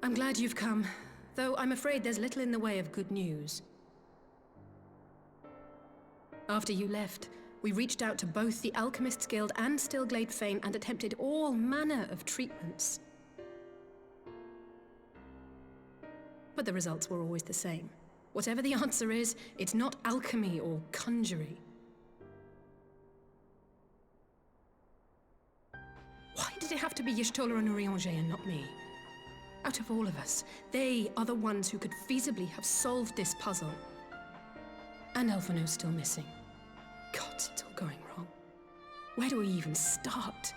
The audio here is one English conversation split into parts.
I'm glad you've come, though I'm afraid there's little in the way of good news. After you left, we reached out to both the Alchemists Guild and Stillglade Fane and attempted all manner of treatments. But the results were always the same. Whatever the answer is, it's not alchemy or conjury. Why did it have to be Y'shtola and Urianger and not me? Out of all of us, they are the ones who could feasibly have solved this puzzle. And Alphino's still missing. God, it's all going wrong. Where do we even start?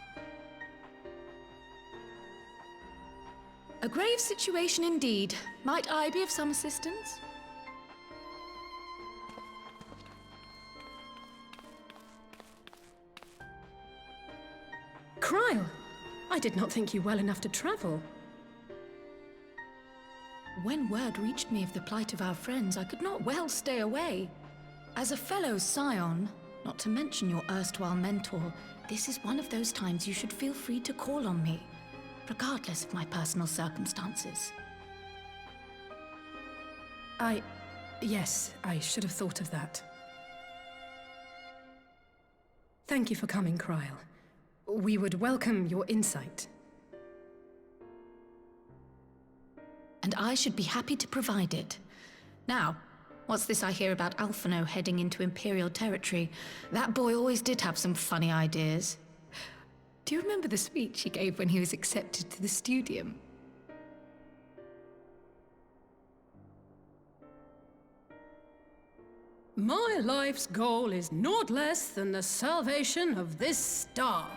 A grave situation indeed. Might I be of some assistance? Cryle! I did not think you well enough to travel. When word reached me of the plight of our friends, I could not well stay away. As a fellow scion, not to mention your erstwhile mentor, this is one of those times you should feel free to call on me, regardless of my personal circumstances. Yes, I should have thought of that. Thank you for coming, Cryle. We would welcome your insight. And I should be happy to provide it. Now, what's this I hear about Alphino heading into Imperial territory? That boy always did have some funny ideas. Do you remember the speech he gave when he was accepted to the Studium? My life's goal is naught less than the salvation of this star.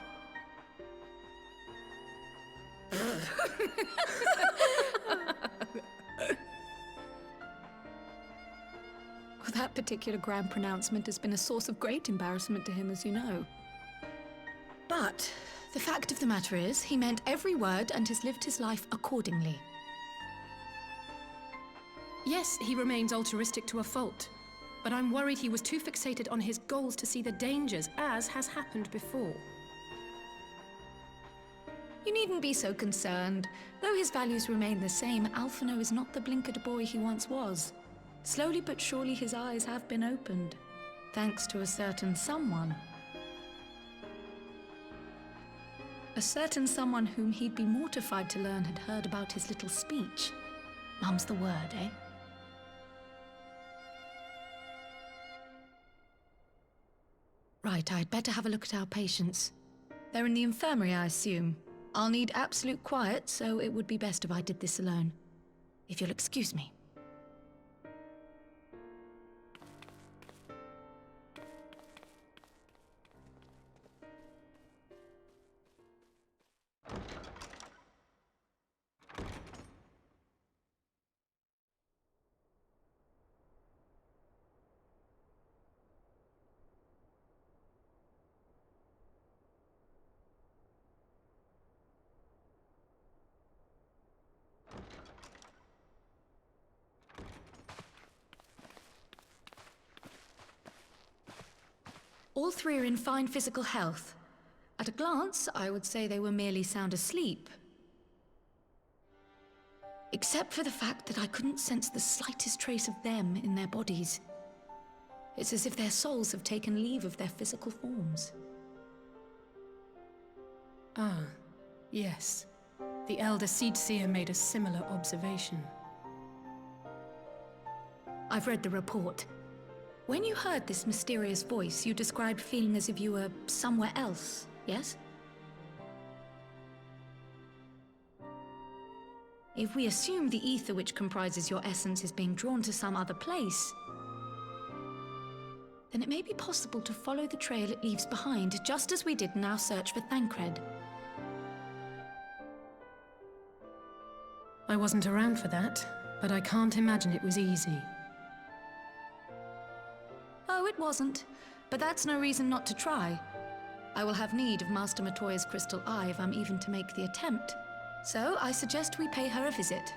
Well, that particular grand pronouncement has been a source of great embarrassment to him, as you know. But the fact of the matter is, he meant every word and has lived his life accordingly. Yes, he remains altruistic to a fault, but I'm worried he was too fixated on his goals to see the dangers, as has happened before. You needn't be so concerned. Though his values remain the same, Alphino is not the blinkered boy he once was. Slowly but surely his eyes have been opened, thanks to a certain someone. A certain someone whom he'd be mortified to learn had heard about his little speech. Mum's the word, eh? Right, I'd better have a look at our patients. They're in the infirmary, I assume. I'll need absolute quiet, so it would be best if I did this alone. If you'll excuse me. All three are in fine physical health. At a glance, I would say they were merely sound asleep. Except for the fact that I couldn't sense the slightest trace of them in their bodies. It's as if their souls have taken leave of their physical forms. Ah, yes. The Elder Seedseer made a similar observation. I've read the report. When you heard this mysterious voice, you described feeling as if you were somewhere else, yes? If we assume the ether which comprises your essence is being drawn to some other place, then it may be possible to follow the trail it leaves behind, just as we did in our search for Thancred. I wasn't around for that, but I can't imagine it was easy. Oh, it wasn't. But that's no reason not to try. I will have need of Master Matoya's crystal eye if I'm even to make the attempt. So I suggest we pay her a visit.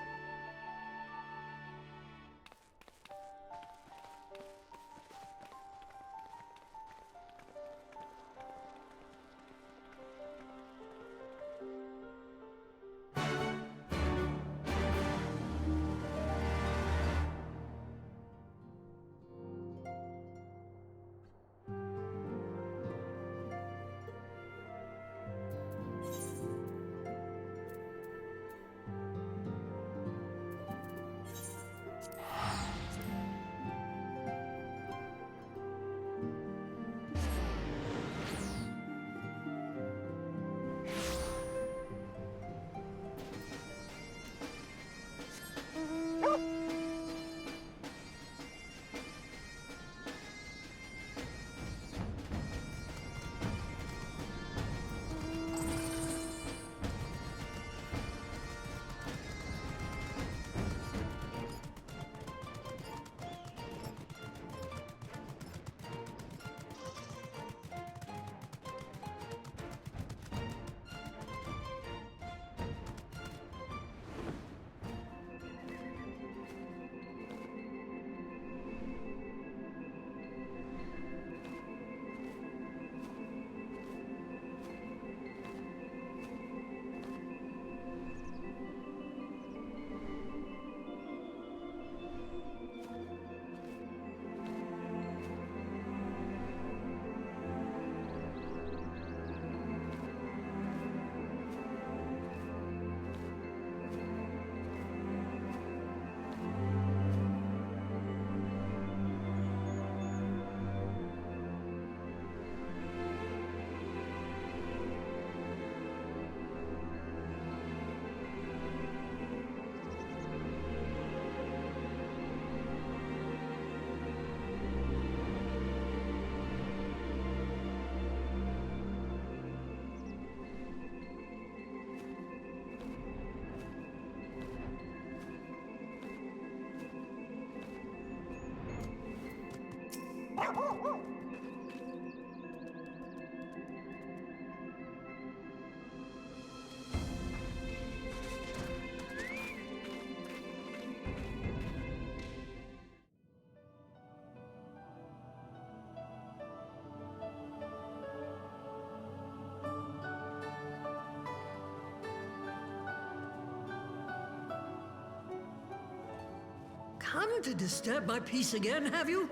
Come to disturb my peace again, have you?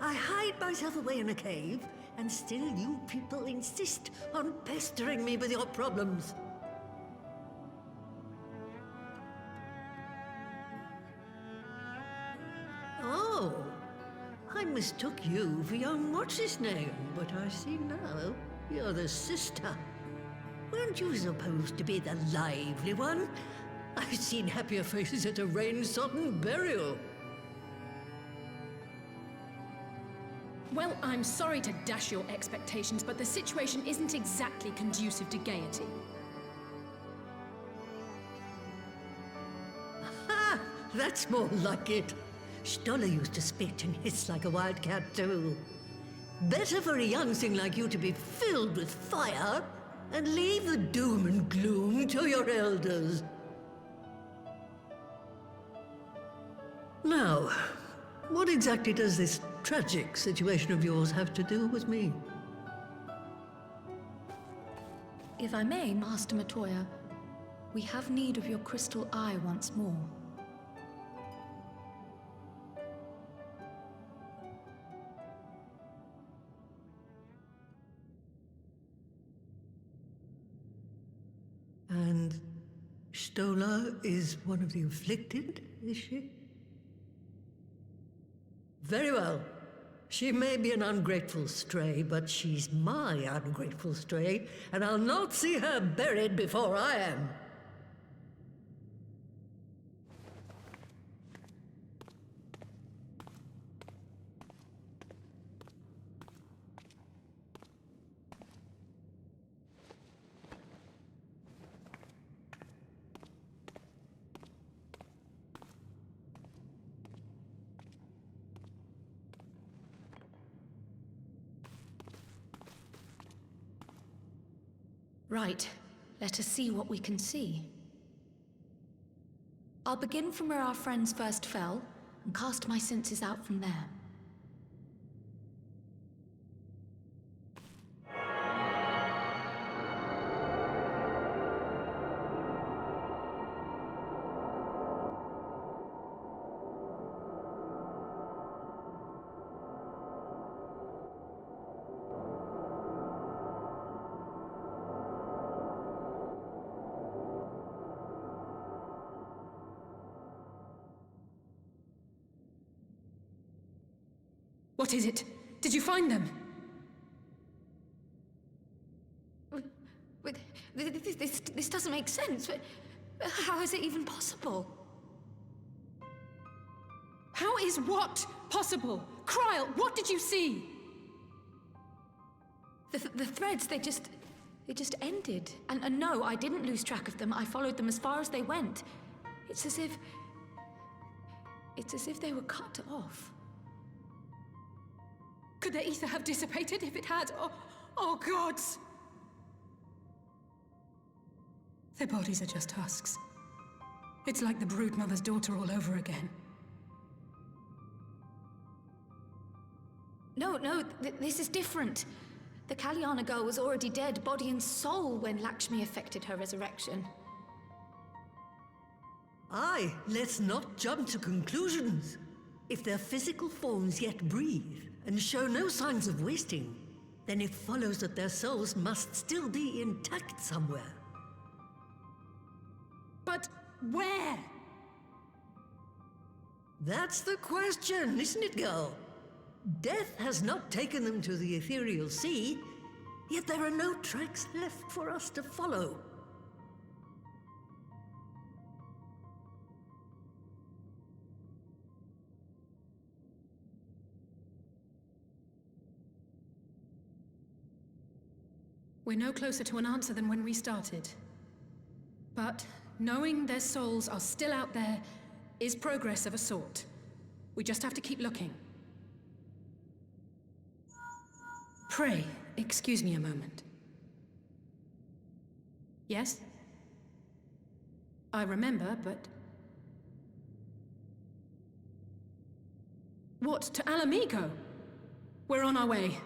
I hide myself away in a cave, and still you people insist on pestering me with your problems. Oh, I mistook you for young what's-his-name, but I see now you're the sister. Weren't you supposed to be the lively one? I've seen happier faces at a rain-sodden burial. Well, I'm sorry to dash your expectations, but the situation isn't exactly conducive to gaiety. Ha! That's more like it. Stoller used to spit and hiss like a wildcat too. Better for a young thing like you to be filled with fire and leave the doom and gloom to your elders. Now, what exactly does this tragic situation of yours have to do with me? If I may, Master Matoya, we have need of your crystal eye once more. And Stoller is one of the afflicted, is she? Very well. She may be an ungrateful stray, but she's my ungrateful stray, and I'll not see her buried before I am. Right. Let us see what we can see. I'll begin from where our friends first fell, and cast my senses out from there. What is it? Did you find them? This doesn't make sense. How is it even possible? How is what possible? Kryl, what did you see? The threads, they just ended. And no, I didn't lose track of them. I followed them as far as they went. It's as if they were cut off. Could their ether have dissipated if it had? Oh gods! Their bodies are just husks. It's like the broodmother's daughter all over again. No, this is different. The Kalyana girl was already dead, body and soul, when Lakshmi effected her resurrection. Aye, let's not jump to conclusions. If their physical forms yet breathe and show no signs of wasting, then it follows that their souls must still be intact somewhere. But where? That's the question, isn't it, girl? Death has not taken them to the ethereal sea, yet there are no tracks left for us to follow. We're no closer to an answer than when we started. But knowing their souls are still out there is progress of a sort. We just have to keep looking. Pray, excuse me a moment. Yes? I remember, but... What, to Alamigo? We're on our way.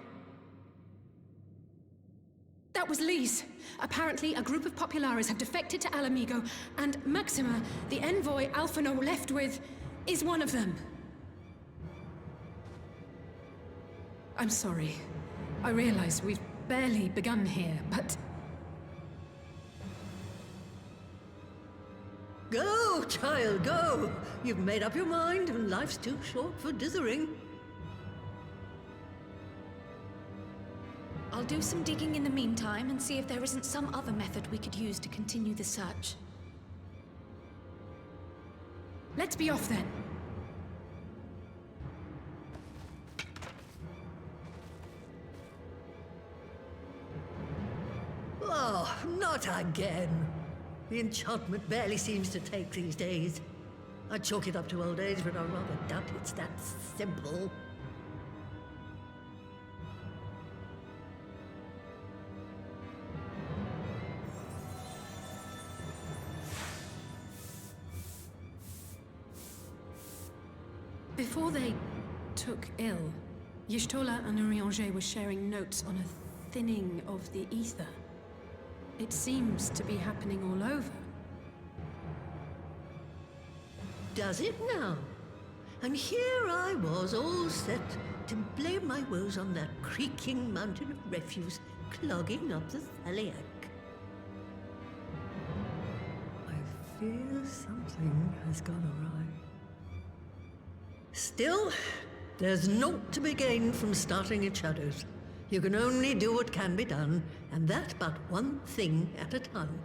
That was Lee's. Apparently, a group of Populares have defected to Alamigo, and Maxima, the envoy Alphino left with, is one of them. I'm sorry. I realize we've barely begun here, but... Go, child, go! You've made up your mind, and life's too short for dithering. I'll do some digging in the meantime and see if there isn't some other method we could use to continue the search. Let's be off then. Oh, not again. The enchantment barely seems to take these days. I chalk it up to old age, but I rather doubt it's that simple. Before they took ill, Y'shtola and Urianger were sharing notes on a thinning of the ether. It seems to be happening all over. Does it now? And here I was, all set to blame my woes on that creaking mountain of refuse clogging up the Thaliac. I fear something has gone awry. Still, there's naught to be gained from starting in shadows. You can only do what can be done, and that but one thing at a time.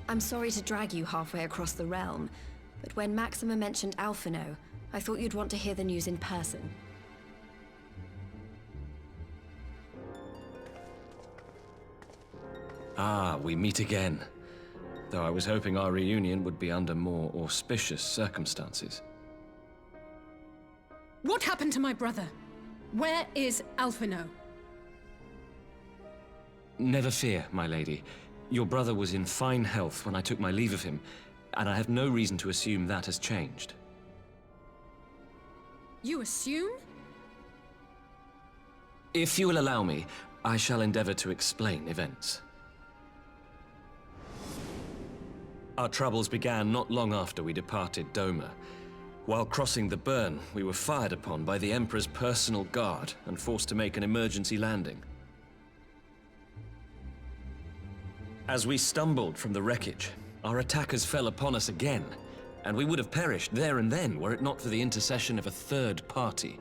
I'm sorry to drag you halfway across the realm, but when Maxima mentioned Alphino, I thought you'd want to hear the news in person. Ah, we meet again. Though I was hoping our reunion would be under more auspicious circumstances. What happened to my brother? Where is Alphino? Never fear, my lady. Your brother was in fine health when I took my leave of him, and I have no reason to assume that has changed. You assume? If you will allow me, I shall endeavor to explain events. Our troubles began not long after we departed Doma. While crossing the burn, we were fired upon by the Emperor's personal guard and forced to make an emergency landing. As we stumbled from the wreckage, our attackers fell upon us again, and we would have perished there and then were it not for the intercession of a third party,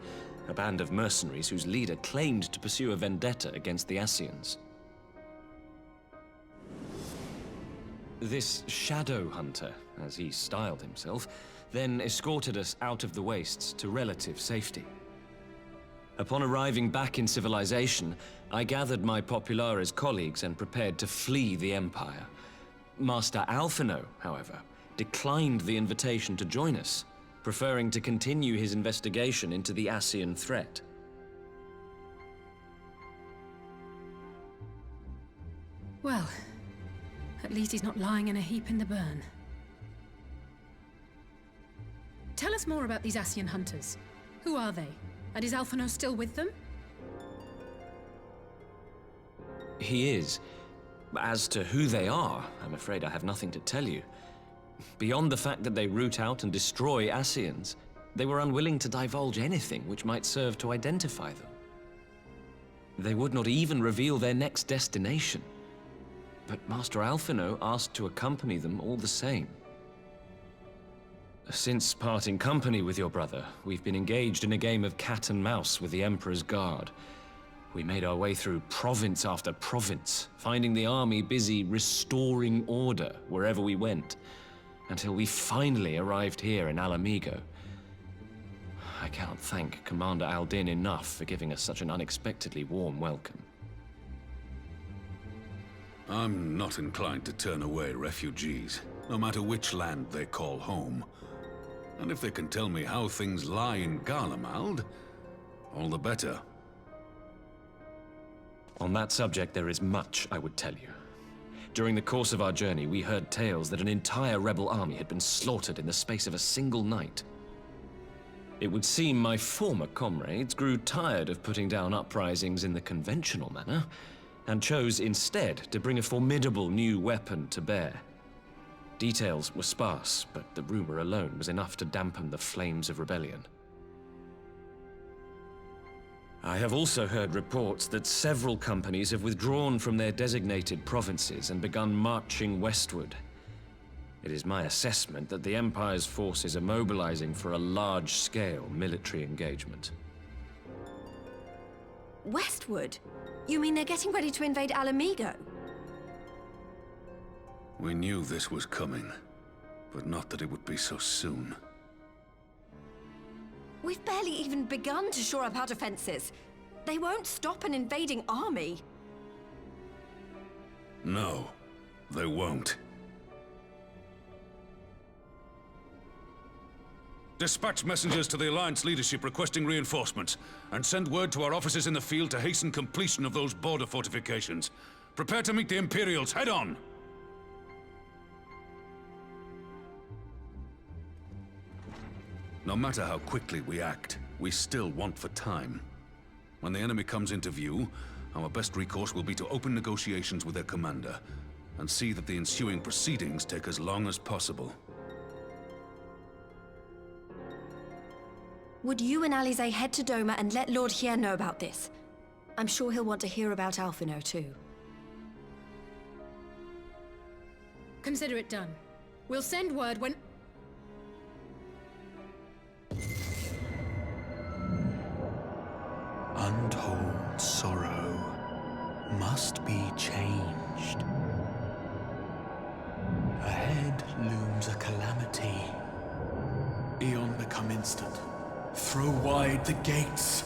a band of mercenaries whose leader claimed to pursue a vendetta against the Ascians. This shadow hunter, as he styled himself, then escorted us out of the wastes to relative safety. Upon arriving back in civilization, I gathered my Populares colleagues and prepared to flee the Empire. Master Alphino, however, declined the invitation to join us, preferring to continue his investigation into the Ascian threat. Well, at least he's not lying in a heap in the burn. Tell us more about these Ascian hunters. Who are they? And is Alphino still with them? He is. As to who they are, I'm afraid I have nothing to tell you. Beyond the fact that they root out and destroy Ascians, they were unwilling to divulge anything which might serve to identify them. They would not even reveal their next destination. But Master Alphino asked to accompany them all the same. Since parting company with your brother, we've been engaged in a game of cat and mouse with the Emperor's guard. We made our way through province after province, finding the army busy restoring order wherever we went, until we finally arrived here in Alamigo. I cannot thank Commander Aldin enough for giving us such an unexpectedly warm welcome. I'm not inclined to turn away refugees, no matter which land they call home. And if they can tell me how things lie in Garlemald, all the better. On that subject, there is much I would tell you. During the course of our journey, we heard tales that an entire rebel army had been slaughtered in the space of a single night. It would seem my former comrades grew tired of putting down uprisings in the conventional manner, and chose instead to bring a formidable new weapon to bear. Details were sparse, but the rumor alone was enough to dampen the flames of rebellion. I have also heard reports that several companies have withdrawn from their designated provinces and begun marching westward. It is my assessment that the Empire's forces are mobilizing for a large-scale military engagement. Westward? You mean they're getting ready to invade Alamigo? We knew this was coming, but not that it would be so soon. We've barely even begun to shore up our defenses. They won't stop an invading army. No, they won't. Dispatch messengers to the Alliance leadership requesting reinforcements, and send word to our officers in the field to hasten completion of those border fortifications. Prepare to meet the Imperials head on! No matter how quickly we act, we still want for time. When the enemy comes into view, our best recourse will be to open negotiations with their commander, and see that the ensuing proceedings take as long as possible. Would you and Alize head to Doma and let Lord Hien know about this? I'm sure he'll want to hear about Alphino too. Consider it done. We'll send word when... Untold sorrow must be changed. Ahead looms a calamity. Eon become instant. Throw wide the gates.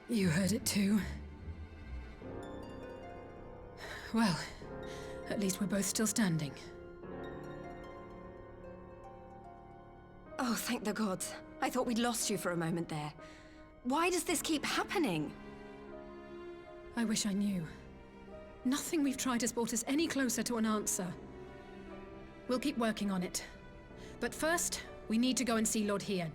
You heard it too. Well, at least we're both still standing. Oh, thank the gods. I thought we'd lost you for a moment there. Why does this keep happening? I wish I knew. Nothing we've tried has brought us any closer to an answer. We'll keep working on it. But first, we need to go and see Lord Hien.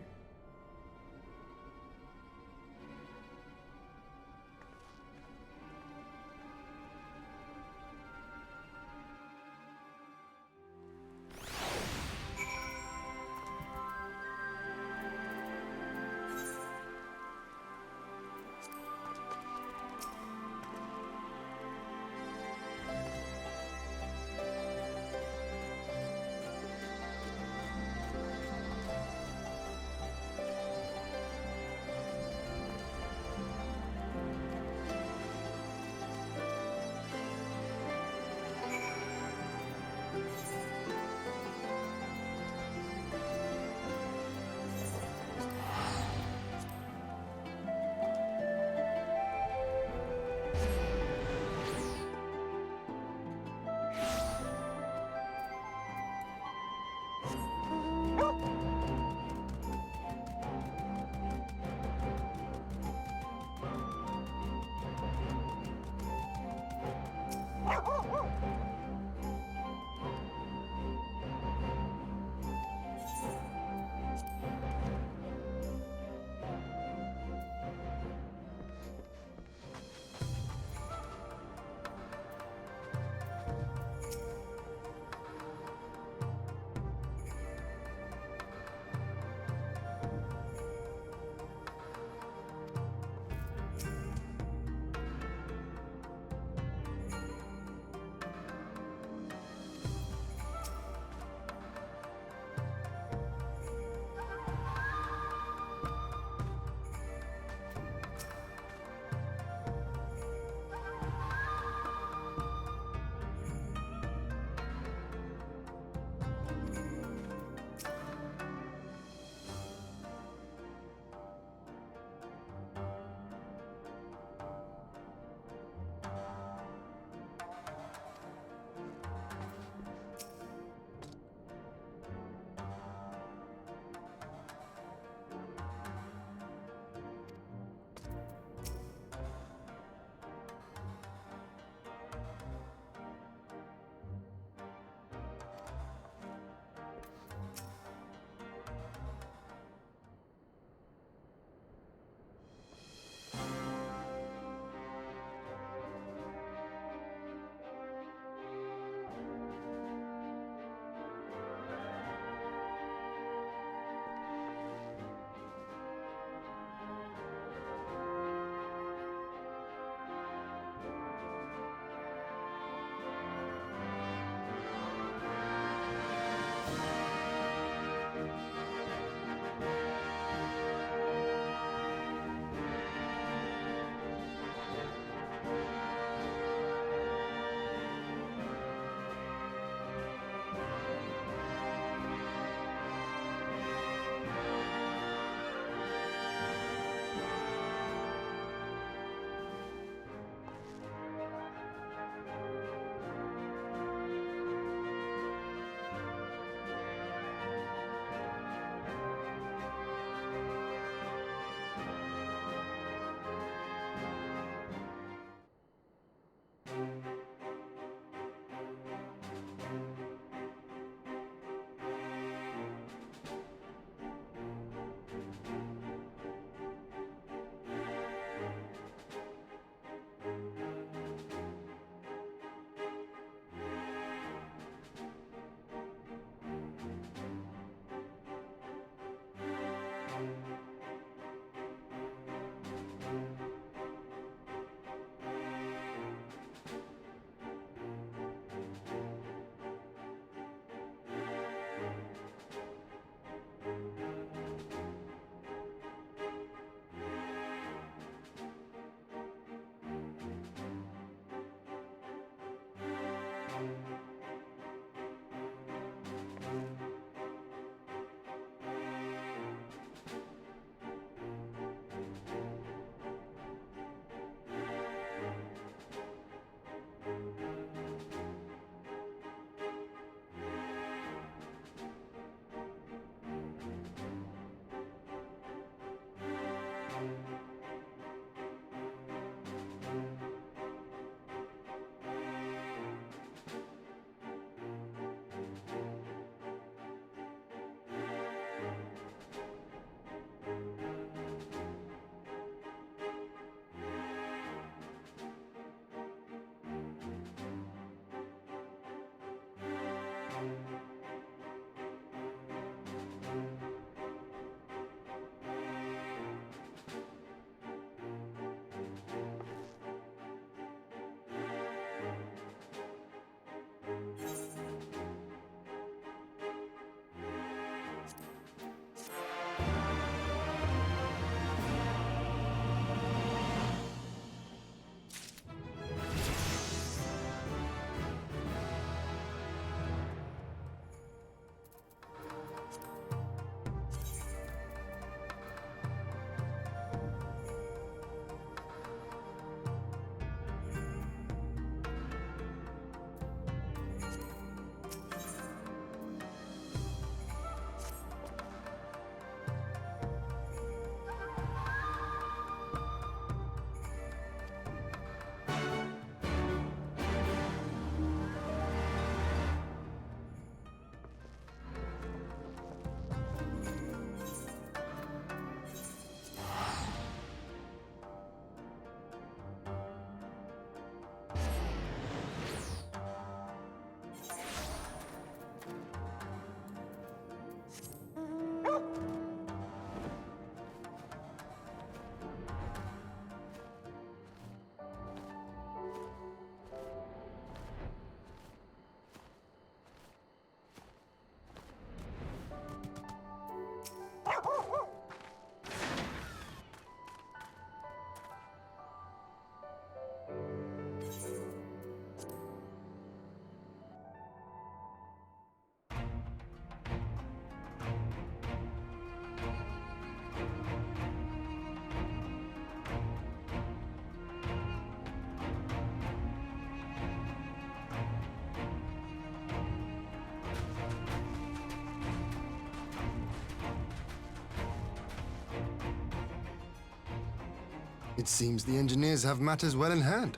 It seems the engineers have matters well in hand.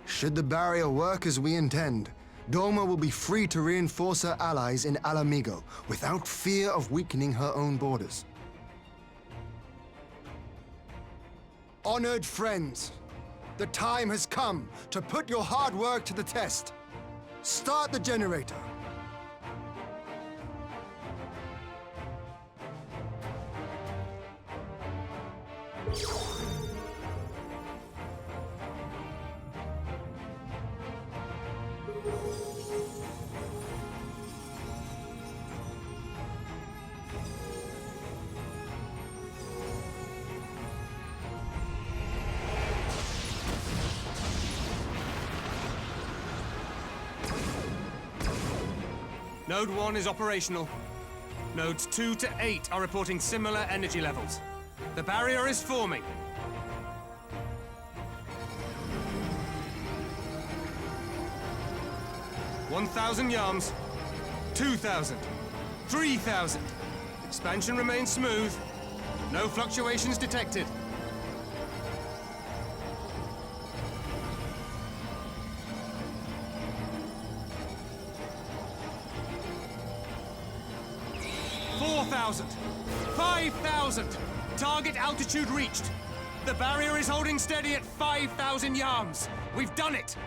Should the barrier work as we intend, Doma will be free to reinforce her allies in Alamigo without fear of weakening her own borders. Honored friends, the time has come to put your hard work to the test. Start the generator. Node 1 is operational. Nodes 2 to 8 are reporting similar energy levels. The barrier is forming. "1,000 yards, 2,000, 3,000. Expansion remains smooth. No fluctuations detected. "4,000, 5,000. Target altitude reached. The barrier is holding steady at 5,000 yards. We've done it.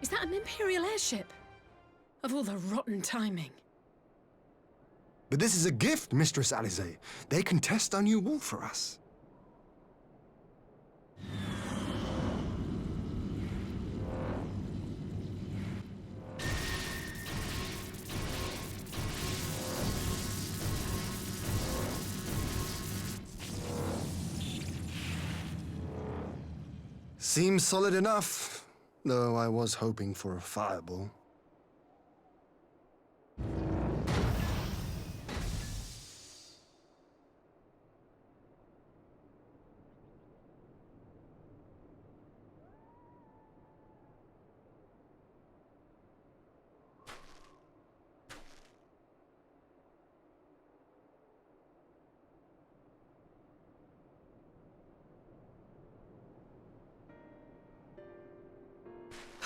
Is that an Imperial airship? Of all the rotten timing. But this is a gift, Mistress Alize. They can test our new wool for us. Seems solid enough, though I was hoping for a fireball.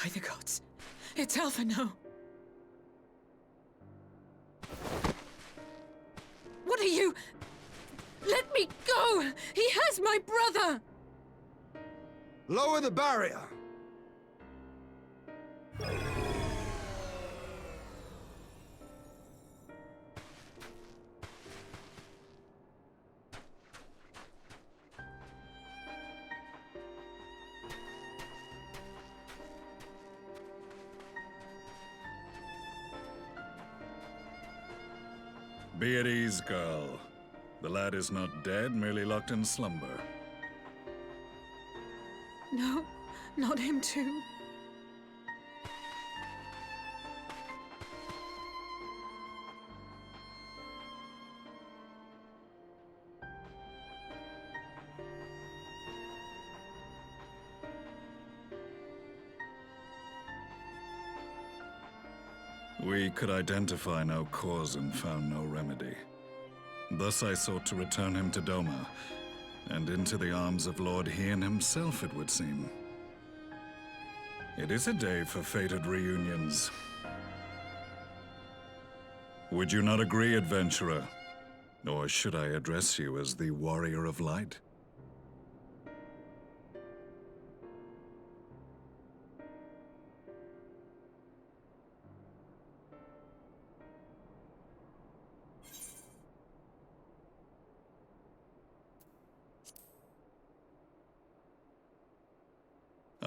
By the gods, it's Alphino. What are you? Let me go! He has my brother! Lower the barrier! Be at ease, girl. The lad is not dead, merely locked in slumber. No, not him too. We could identify no cause and found no remedy. Thus I sought to return him to Doma, and into the arms of Lord Hien himself, it would seem. It is a day for fated reunions. Would you not agree, adventurer? Or should I address you as the Warrior of Light?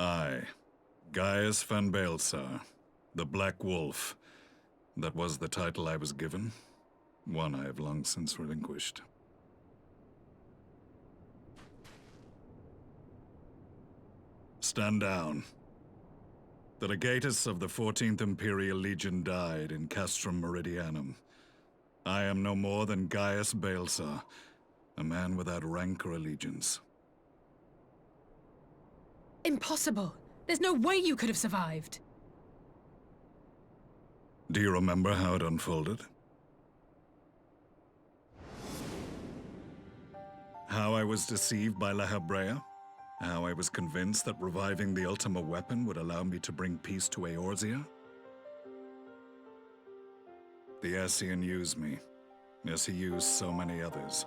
I, Gaius van Baelsar, the Black Wolf. That was the title I was given, one I have long since relinquished. Stand down. The legatus of the 14th Imperial Legion died in Castrum Meridianum. I am no more than Gaius Baelsar, a man without rank or allegiance. Impossible. There's no way you could have survived. Do you remember how it unfolded? How I was deceived by La Habrea? How I was convinced that reviving the Ultima weapon would allow me to bring peace to Eorzea? The Ascian used me, as he used so many others,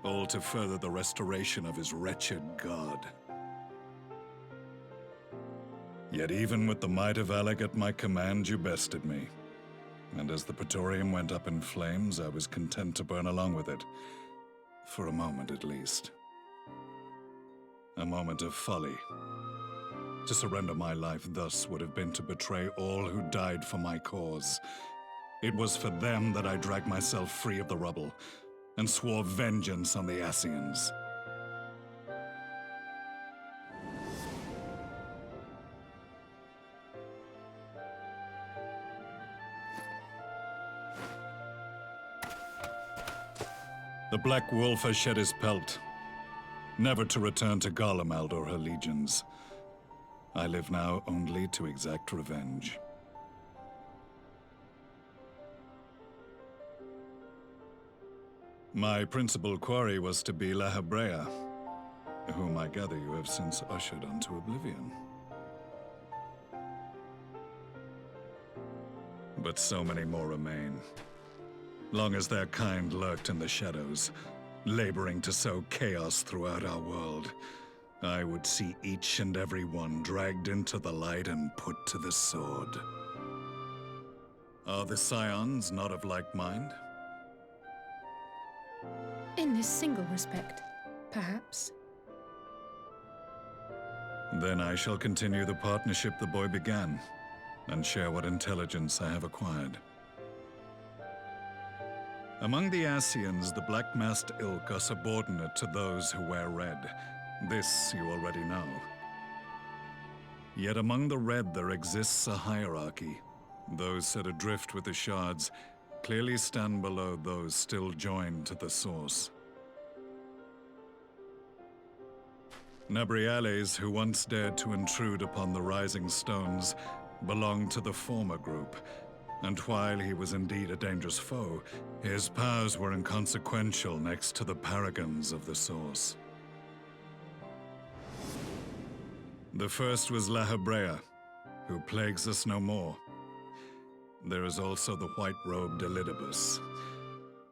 all to further the restoration of his wretched god. Yet even with the might of Alec at my command, you bested me. And as the Praetorium went up in flames, I was content to burn along with it. For a moment, at least. A moment of folly. To surrender my life thus would have been to betray all who died for my cause. It was for them that I dragged myself free of the rubble, and swore vengeance on the Ascians. The Black Wolf has shed his pelt, never to return to Garlemald or her legions. I live now only to exact revenge. My principal quarry was to be La Habrea, whom I gather you have since ushered onto oblivion. But so many more remain. Long as their kind lurked in the shadows, laboring to sow chaos throughout our world, I would see each and every one dragged into the light and put to the sword. Are the Scions not of like mind? In this single respect, perhaps. Then I shall continue the partnership the boy began, and share what intelligence I have acquired. Among the Ascians, the Black-Masked Ilk are subordinate to those who wear red. This you already know. Yet among the Red there exists a hierarchy. Those set adrift with the shards clearly stand below those still joined to the source. Nabriales, who once dared to intrude upon the Rising Stones, belonged to the former group, and while he was indeed a dangerous foe, his powers were inconsequential next to the paragons of the Source. The first was La Habrea, who plagues us no more. There is also the white-robed Elidibus,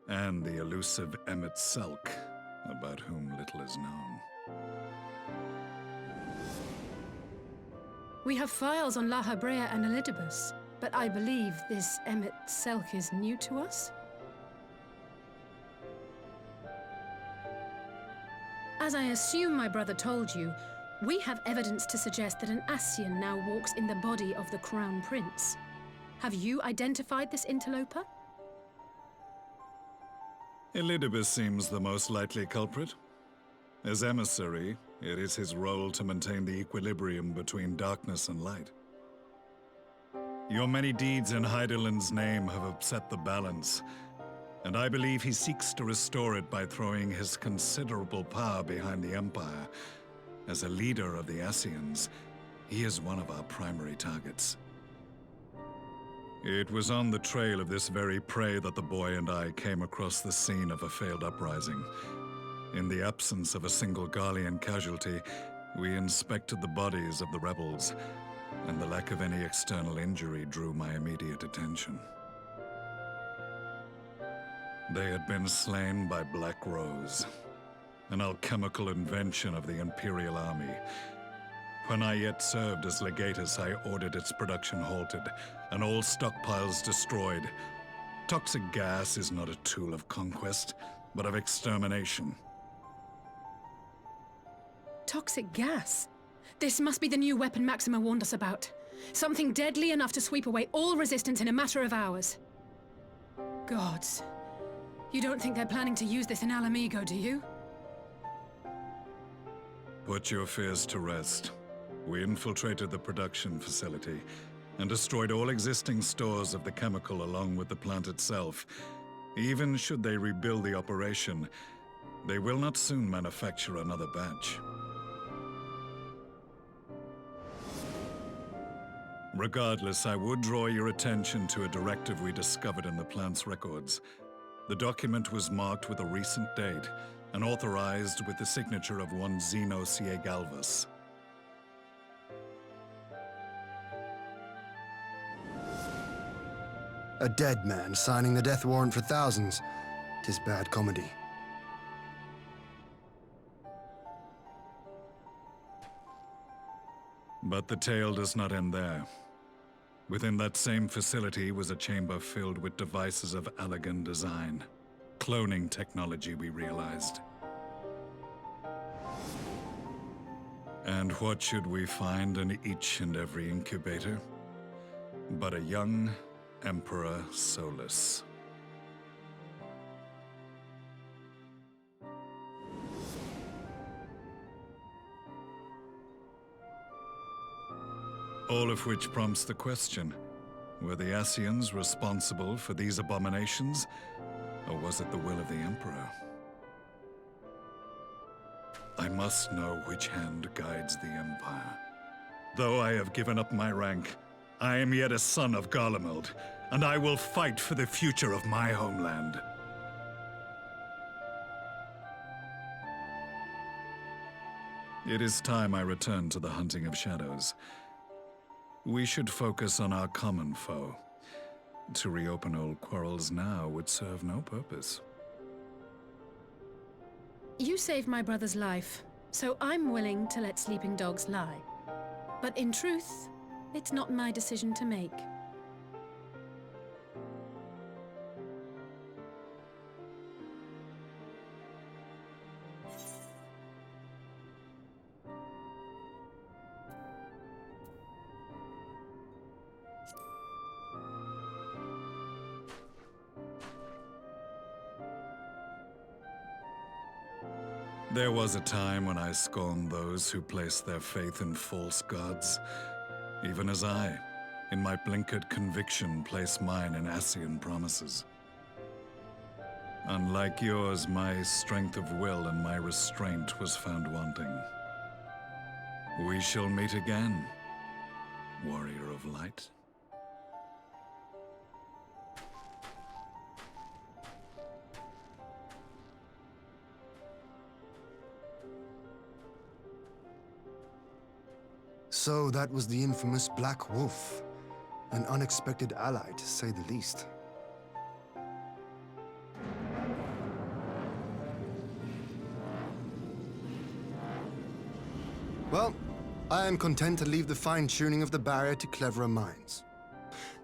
and the elusive Emmet Selk, about whom little is known. We have files on La Habrea and Elidibus, but I believe this Emmet Selk is new to us? As I assume my brother told you, we have evidence to suggest that an Ascian now walks in the body of the Crown Prince. Have you identified this interloper? Elidibus seems the most likely culprit. As emissary, it is his role to maintain the equilibrium between darkness and light. Your many deeds in Hydaelyn's name have upset the balance, and I believe he seeks to restore it by throwing his considerable power behind the Empire. As a leader of the Ascians, he is one of our primary targets. It was on the trail of this very prey that the boy and I came across the scene of a failed uprising. In the absence of a single Garlean casualty, we inspected the bodies of the rebels, and the lack of any external injury drew my immediate attention. They had been slain by Black Rose, an alchemical invention of the Imperial Army. When I yet served as legatus, I ordered its production halted, and all stockpiles destroyed. Toxic gas is not a tool of conquest, but of extermination. Toxic gas? This must be the new weapon Maxima warned us about. Something deadly enough to sweep away all resistance in a matter of hours. Gods. You don't think they're planning to use this in Alamigo, do you? Put your fears to rest. We infiltrated the production facility and destroyed all existing stores of the chemical along with the plant itself. Even should they rebuild the operation, they will not soon manufacture another batch. Regardless, I would draw your attention to a directive we discovered in the plant's records. The document was marked with a recent date and authorized with the signature of one Zeno Galvas. A dead man signing the death warrant for thousands. 'Tis bad comedy. But the tale does not end there. Within that same facility was a chamber filled with devices of elegant design. Cloning technology, we realized. And what should we find in each and every incubator? But a young Emperor Solus. All of which prompts the question, were the Ascians responsible for these abominations, or was it the will of the Emperor? I must know which hand guides the Empire. Though I have given up my rank, I am yet a son of Garlemald, and I will fight for the future of my homeland. It is time I return to the hunting of shadows. We should focus on our common foe. To reopen old quarrels now would serve no purpose. You saved my brother's life, so I'm willing to let sleeping dogs lie. But in truth, it's not my decision to make. There was a time when I scorned those who placed their faith in false gods, even as I, in my blinkered conviction, place mine in Ascian promises. Unlike yours, my strength of will and my restraint was found wanting. We shall meet again, warrior of light. So that was the infamous Black Wolf. An unexpected ally, to say the least. Well, I am content to leave the fine-tuning of the barrier to cleverer minds.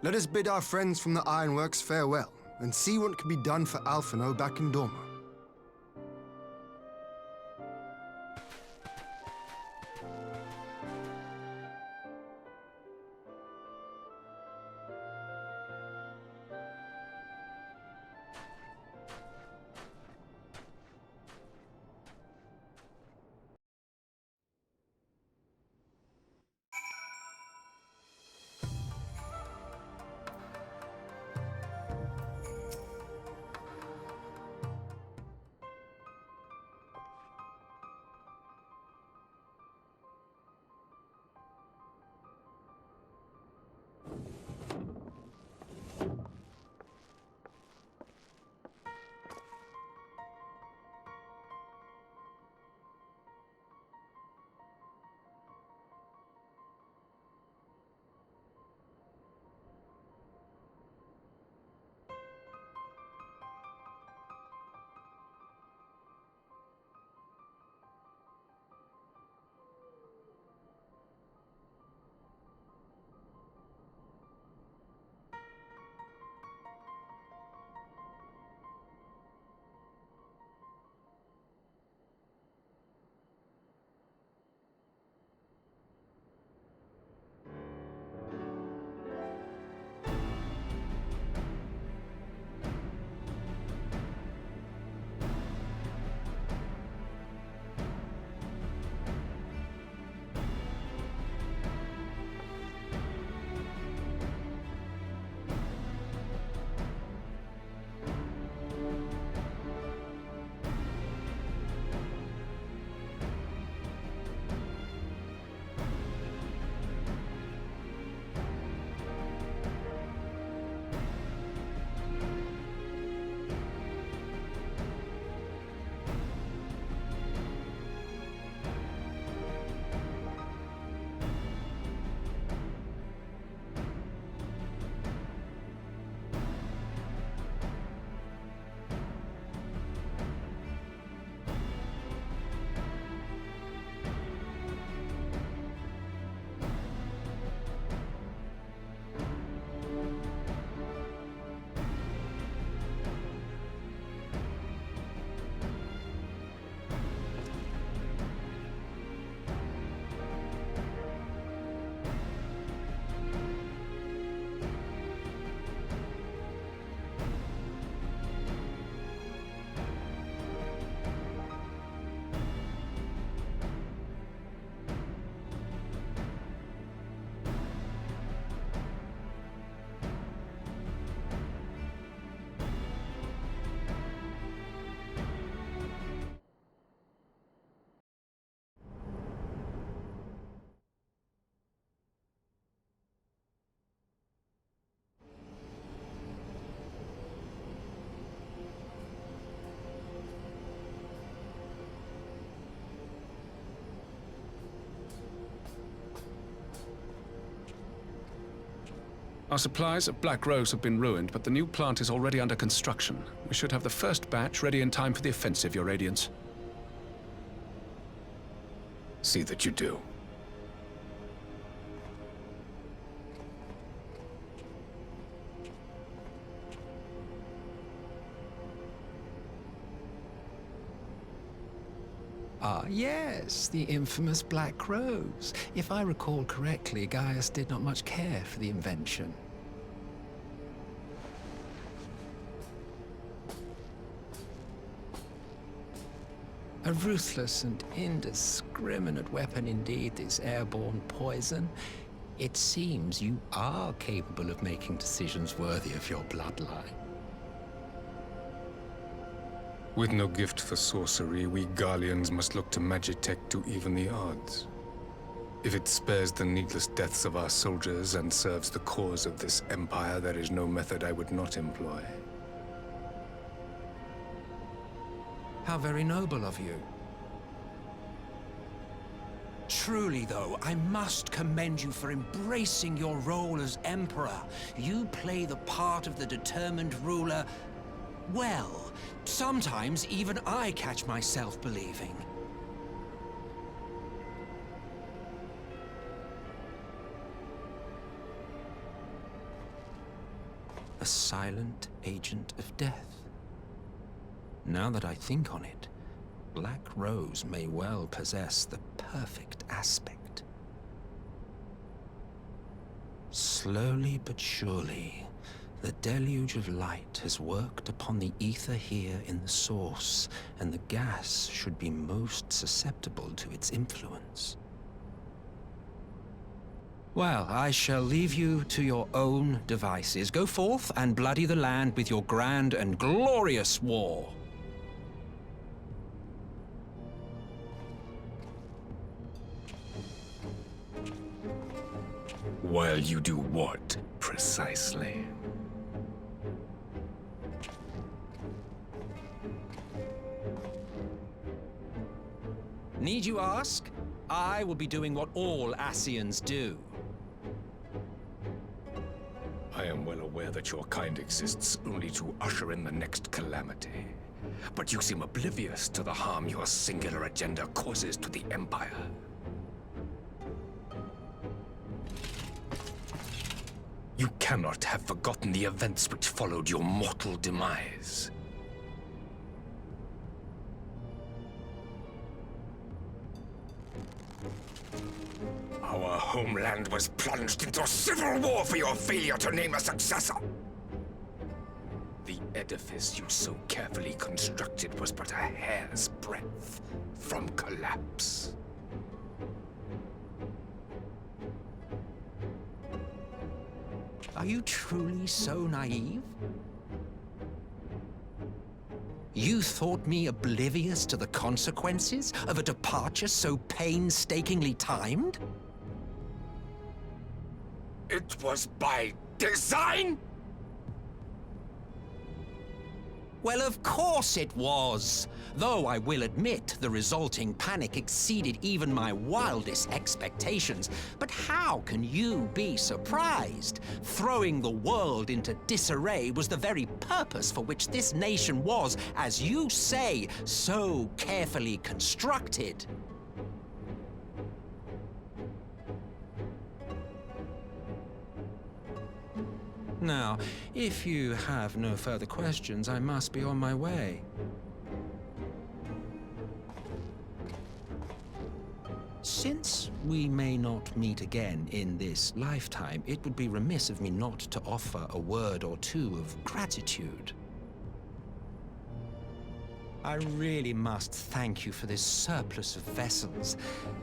Let us bid our friends from the Ironworks farewell, and see what can be done for Alphino back in Dorma. Our supplies of Black Rose have been ruined, but the new plant is already under construction. We should have the first batch ready in time for the offensive, Your Radiance. See that you do. Ah, yes, the infamous Black Rose. If I recall correctly, Gaius did not much care for the invention. A ruthless and indiscriminate weapon indeed, this airborne poison. It seems you are capable of making decisions worthy of your bloodline. With no gift for sorcery, we Garleans must look to Magitech to even the odds. If it spares the needless deaths of our soldiers and serves the cause of this empire, there is no method I would not employ. How very noble of you. Truly, though, I must commend you for embracing your role as Emperor. You play the part of the determined ruler well. Sometimes even I catch myself believing. A silent agent of death. Now that I think on it, Black Rose may well possess the perfect aspect. Slowly but surely, the deluge of light has worked upon the ether here in the source, and the gas should be most susceptible to its influence. Well, I shall leave you to your own devices. Go forth and bloody the land with your grand and glorious war. While you do what, precisely? Need you ask? I will be doing what all Ascians do. I am well aware that your kind exists only to usher in the next calamity. But you seem oblivious to the harm your singular agenda causes to the Empire. You cannot have forgotten the events which followed your mortal demise. Our homeland was plunged into civil war for your failure to name a successor. The edifice you so carefully constructed was but a hair's breadth from collapse. Are you truly so naive? You thought me oblivious to the consequences of a departure so painstakingly timed? It was by design? Well, of course it was. Though I will admit the resulting panic exceeded even my wildest expectations. But how can you be surprised? Throwing the world into disarray was the very purpose for which this nation was, as you say, so carefully constructed. Now, if you have no further questions, I must be on my way. Since we may not meet again in this lifetime, it would be remiss of me not to offer a word or two of gratitude. I really must thank you for this surplus of vessels.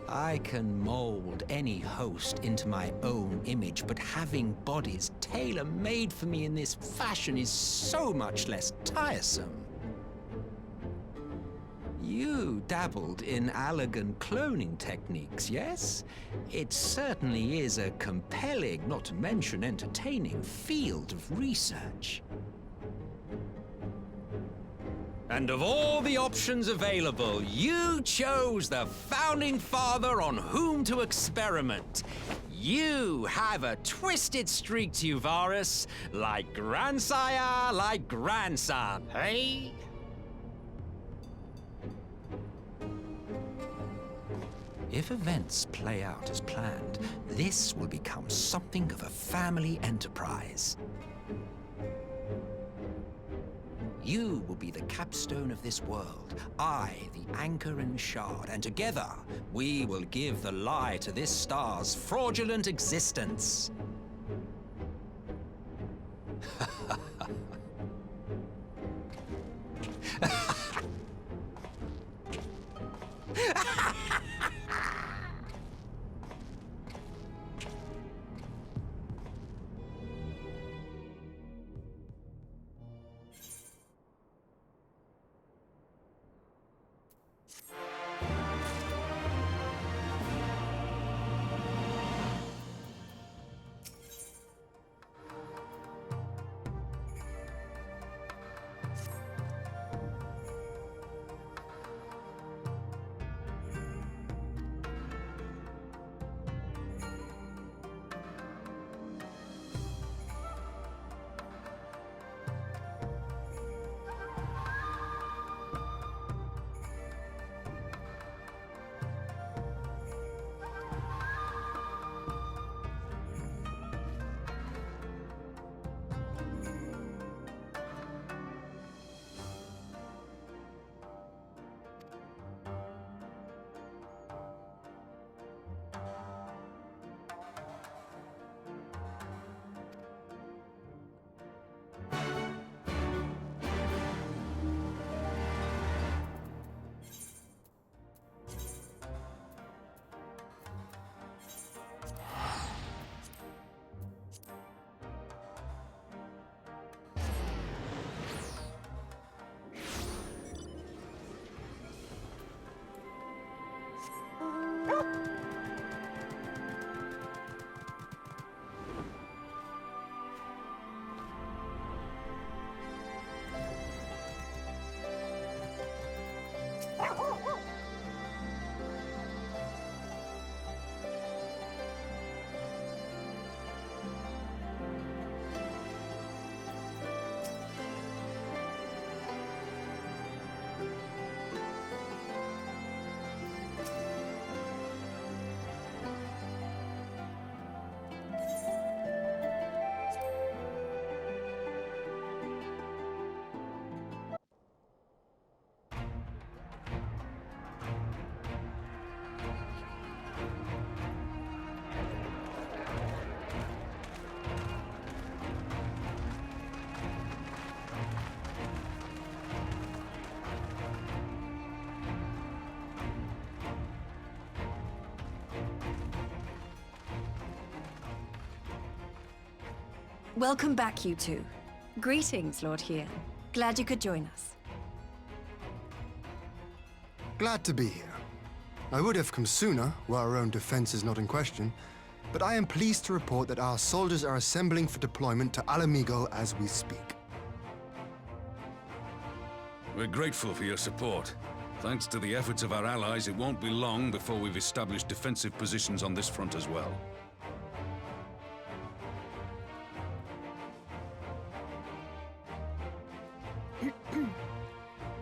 I can mold any host into my own image, but having bodies tailor-made for me in this fashion is so much less tiresome. You dabbled in Allagan cloning techniques, yes? It certainly is a compelling, not to mention entertaining, field of research. And of all the options available, you chose the founding father on whom to experiment. You have a twisted streak to you, Varus. Like grandsire, like grandson, hey? If events play out as planned, this will become something of a family enterprise. You will be the capstone of this world, I the anchor and shard, and together we will give the lie to this star's fraudulent existence. Welcome back, you two. Greetings, Lord Hien. Glad you could join us. Glad to be here. I would have come sooner, were our own defense is not in question, but I am pleased to report that our soldiers are assembling for deployment to Alamigo as we speak. We're grateful for your support. Thanks to the efforts of our allies, it won't be long before we've established defensive positions on this front as well.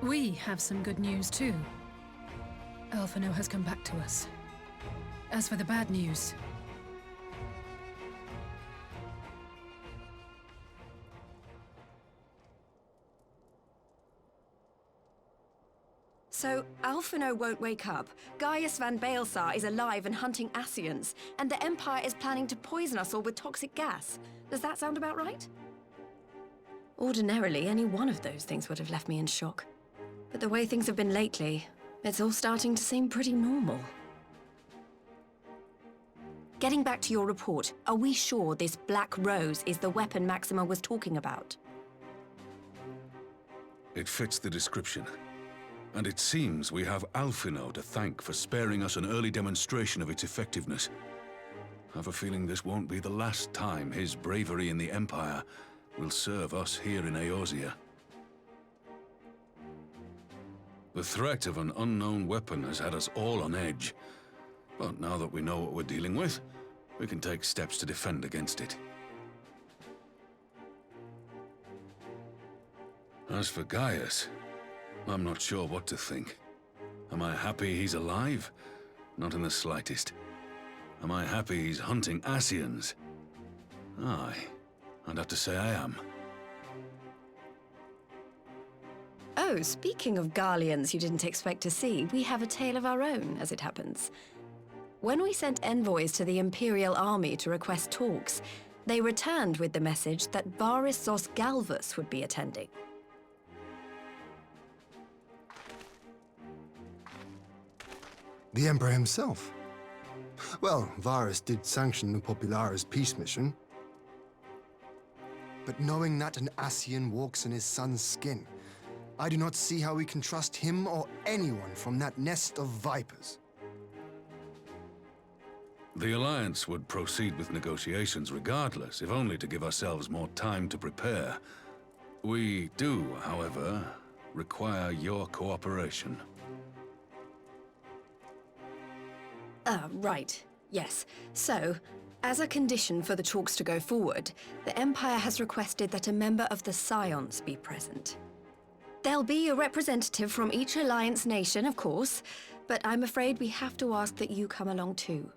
We have some good news too. Alphino has come back to us. As for the bad news, So, Alphino won't wake up, Gaius van Baelsar is alive and hunting Ascians, and the Empire is planning to poison us all with toxic gas. Does that sound about right? Ordinarily, any one of those things would have left me in shock. But the way things have been lately, it's all starting to seem pretty normal. Getting back to your report, are we sure this Black Rose is the weapon Maxima was talking about? It fits the description. And it seems we have Alphino to thank for sparing us an early demonstration of its effectiveness. I have a feeling this won't be the last time his bravery in the Empire will serve us here in Eorzea. The threat of an unknown weapon has had us all on edge. But now that we know what we're dealing with, we can take steps to defend against it. As for Gaius, I'm not sure what to think. Am I happy he's alive? Not in the slightest. Am I happy he's hunting Ascians? Aye, I'd have to say I am. Oh, speaking of Garleans you didn't expect to see, we have a tale of our own, as it happens. When we sent envoys to the Imperial Army to request talks, they returned with the message that Varys Zos Galvus would be attending. The Emperor himself. Well, Varys did sanction the Popularis peace mission. But knowing that an Ascian walks in his son's skin, I do not see how we can trust him or anyone from that nest of vipers. The Alliance would proceed with negotiations regardless, if only to give ourselves more time to prepare. We do, however, require your cooperation. Right. Yes. So, as a condition for the talks to go forward, the Empire has requested that a member of the Scions be present. There'll be a representative from each Alliance nation, of course, but I'm afraid we have to ask that you come along too.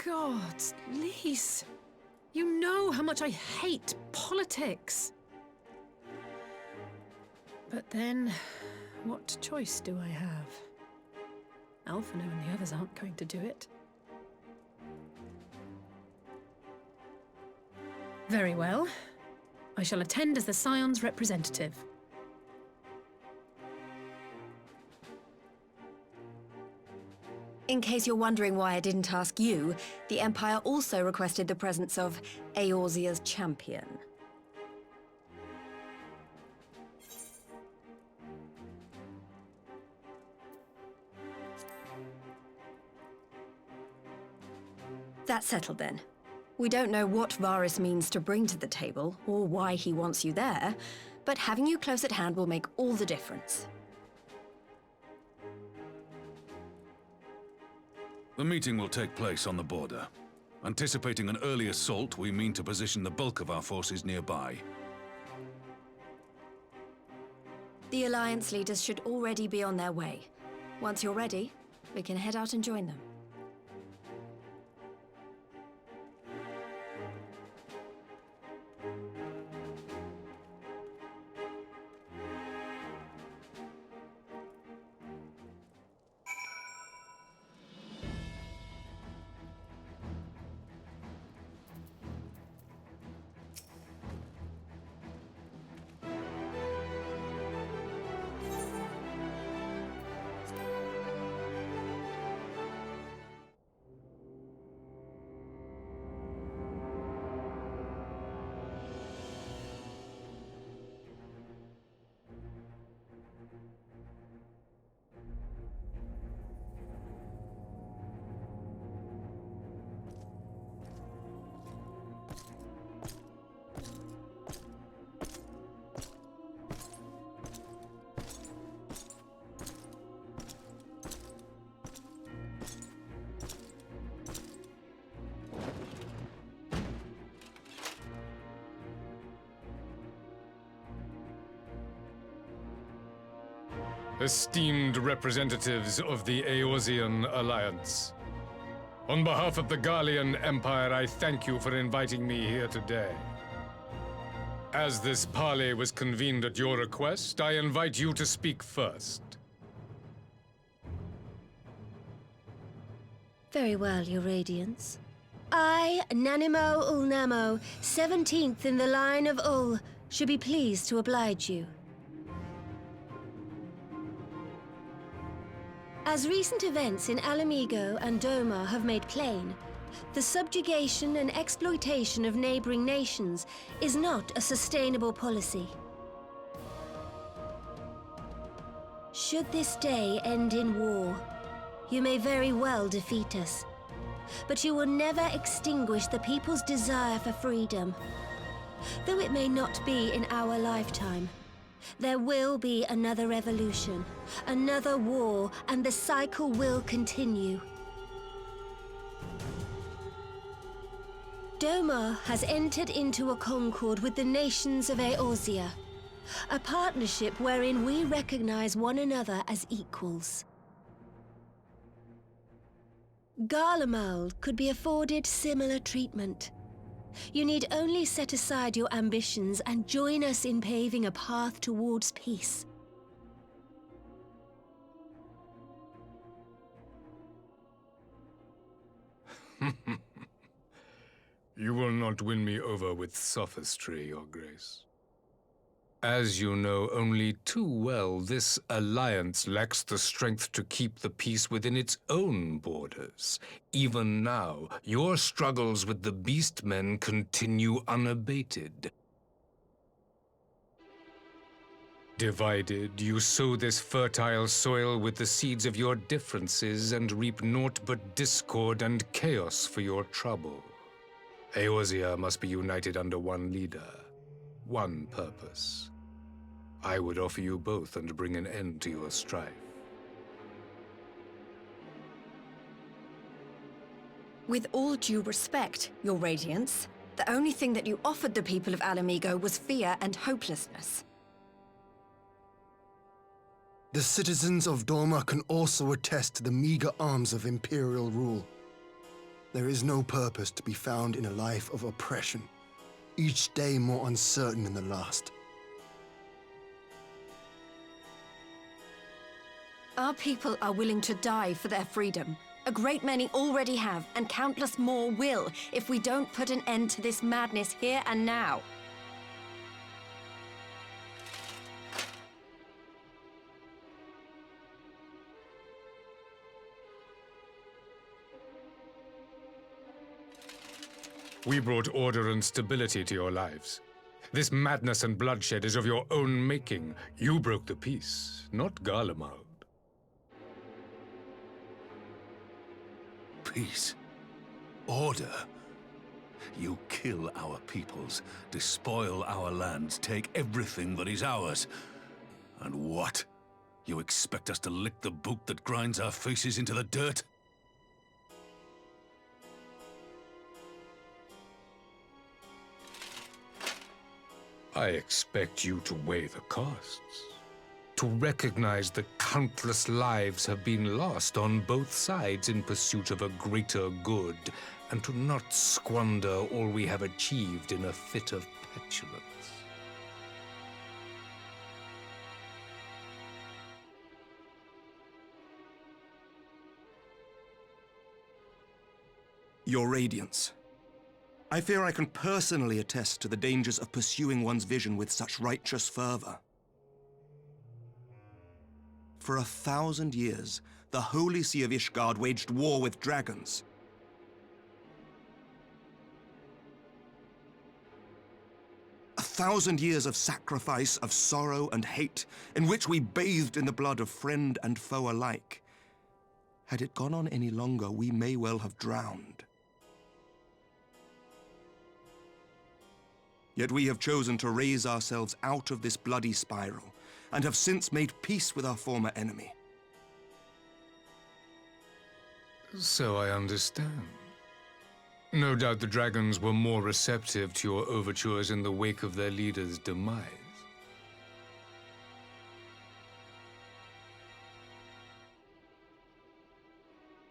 God, Lise, you know how much I hate politics. But then, what choice do I have? Alphino and the others aren't going to do it. Very well. I shall attend as the Scion's representative. In case you're wondering why I didn't ask you, the Empire also requested the presence of Eorzea's champion. That's settled then. We don't know what Varys means to bring to the table, or why he wants you there, but having you close at hand will make all the difference. The meeting will take place on the border. Anticipating an early assault, we mean to position the bulk of our forces nearby. The Alliance leaders should already be on their way. Once you're ready, we can head out and join them. Esteemed representatives of the Eorzean Alliance, on behalf of the Garlean Empire, I thank you for inviting me here today. As this parley was convened at your request, I invite you to speak first. Very well, Your Radiance. I, Nanimo Ulnamo, 17th in the line of Ul, should be pleased to oblige you. As recent events in Alamigo and Doma have made plain, the subjugation and exploitation of neighboring nations is not a sustainable policy. Should this day end in war, you may very well defeat us, but you will never extinguish the people's desire for freedom. Though it may not be in our lifetime, There will be another revolution, another war, and the cycle will continue. Doma has entered into a concord with the nations of Eorzea, a partnership wherein we recognize one another as equals. Garlemald could be afforded similar treatment. You need only set aside your ambitions and join us in paving a path towards peace. You will not win me over with sophistry, Your Grace. As you know only too well, this alliance lacks the strength to keep the peace within its own borders. Even now, your struggles with the Beastmen continue unabated. Divided, you sow this fertile soil with the seeds of your differences and reap naught but discord and chaos for your trouble. Eorzea must be united under one leader, one purpose. I would offer you both and bring an end to your strife. With all due respect, Your Radiance, the only thing that you offered the people of Alamigo was fear and hopelessness. The citizens of Doma can also attest to the meager arms of Imperial rule. There is no purpose to be found in a life of oppression, each day more uncertain than the last. Our people are willing to die for their freedom. A great many already have, and countless more will, if we don't put an end to this madness here and now. We brought order and stability to your lives. This madness and bloodshed is of your own making. You broke the peace, not Garlemald. Peace. Order. You kill our peoples, despoil our lands, take everything that is ours. And what? You expect us to lick the boot that grinds our faces into the dirt? I expect you to weigh the costs. To recognize that countless lives have been lost on both sides in pursuit of a greater good, and to not squander all we have achieved in a fit of petulance. Your Radiance, I fear I can personally attest to the dangers of pursuing one's vision with such righteous fervor. For 1,000 years, the Holy See of Ishgard waged war with dragons. A 1,000 years of sacrifice, of sorrow and hate, in which we bathed in the blood of friend and foe alike. Had it gone on any longer, we may well have drowned. Yet we have chosen to raise ourselves out of this bloody spiral, and have since made peace with our former enemy. So I understand. No doubt the dragons were more receptive to your overtures in the wake of their leader's demise.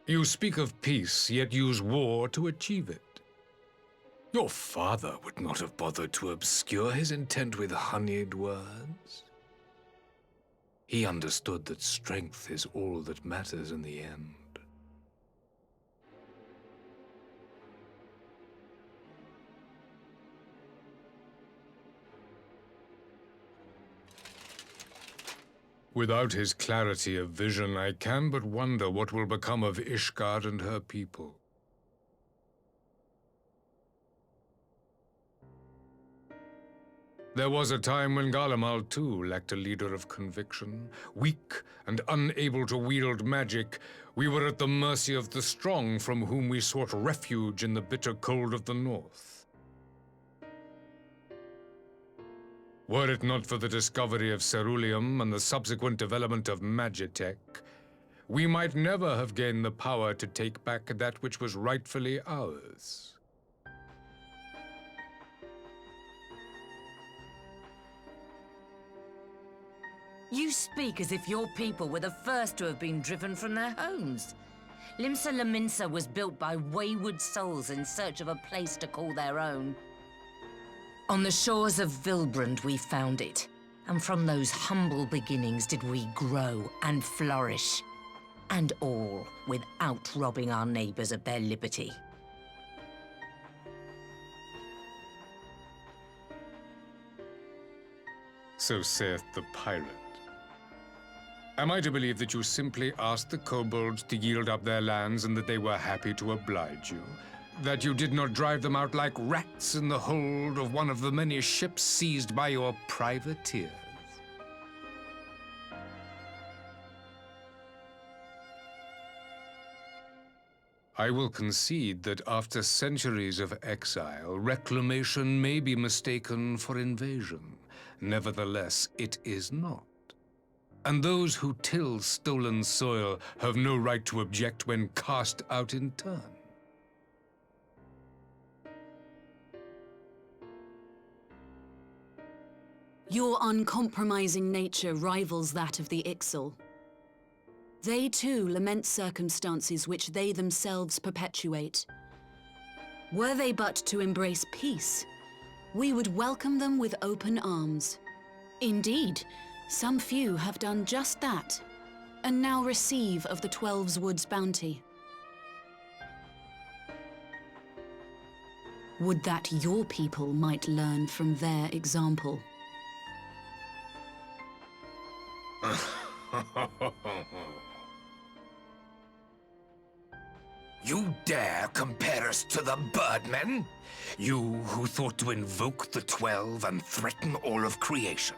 You speak of peace, yet use war to achieve it. Your father would not have bothered to obscure his intent with honeyed words. He understood that strength is all that matters in the end. Without his clarity of vision, I can but wonder what will become of Ishgard and her people. There was a time when Garlemald, too, lacked a leader of conviction. Weak and unable to wield magic, we were at the mercy of the strong from whom we sought refuge in the bitter cold of the north. Were it not for the discovery of ceruleum and the subsequent development of magitech, we might never have gained the power to take back that which was rightfully ours. You speak as if your people were the first to have been driven from their homes. Limsa Lominsa was built by wayward souls in search of a place to call their own. On the shores of Vilbrand we found it, and from those humble beginnings did we grow and flourish. And all without robbing our neighbors of their liberty. So saith the pirate. Am I to believe that you simply asked the kobolds to yield up their lands and that they were happy to oblige you? That you did not drive them out like rats in the hold of one of the many ships seized by your privateers? I will concede that after centuries of exile, reclamation may be mistaken for invasion. Nevertheless, it is not. And those who till stolen soil have no right to object when cast out in turn. Your uncompromising nature rivals that of the Ixal. They too lament circumstances which they themselves perpetuate. Were they but to embrace peace, we would welcome them with open arms. Indeed, some few have done just that, and now receive of the 12's Wood's bounty. Would that your people might learn from their example. You dare compare us to the Birdmen? You who thought to invoke the 12 and threaten all of creation?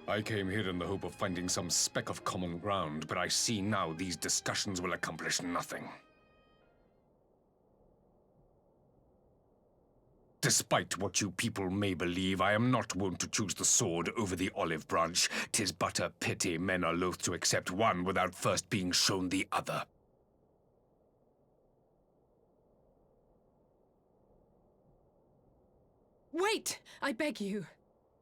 I came here in the hope of finding some speck of common ground, but I see now these discussions will accomplish nothing. Despite what you people may believe, I am not wont to choose the sword over the olive branch. 'Tis but a pity men are loath to accept one without first being shown the other. Wait! I beg you.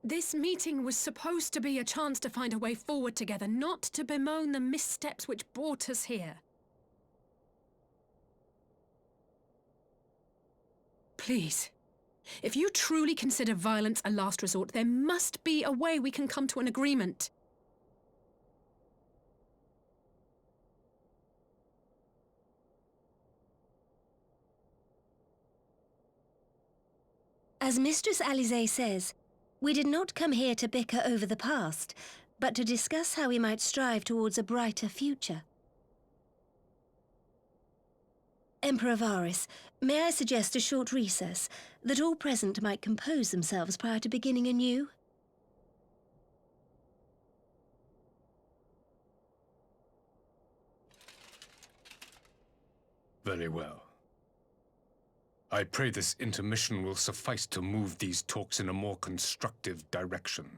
This meeting was supposed to be a chance to find a way forward together, not to bemoan the missteps which brought us here. Please. If you truly consider violence a last resort, there must be a way we can come to an agreement. As Mistress Alize says, we did not come here to bicker over the past, but to discuss how we might strive towards a brighter future. Emperor Varys, may I suggest a short recess, that all present might compose themselves prior to beginning anew? Very well. I pray this intermission will suffice to move these talks in a more constructive direction.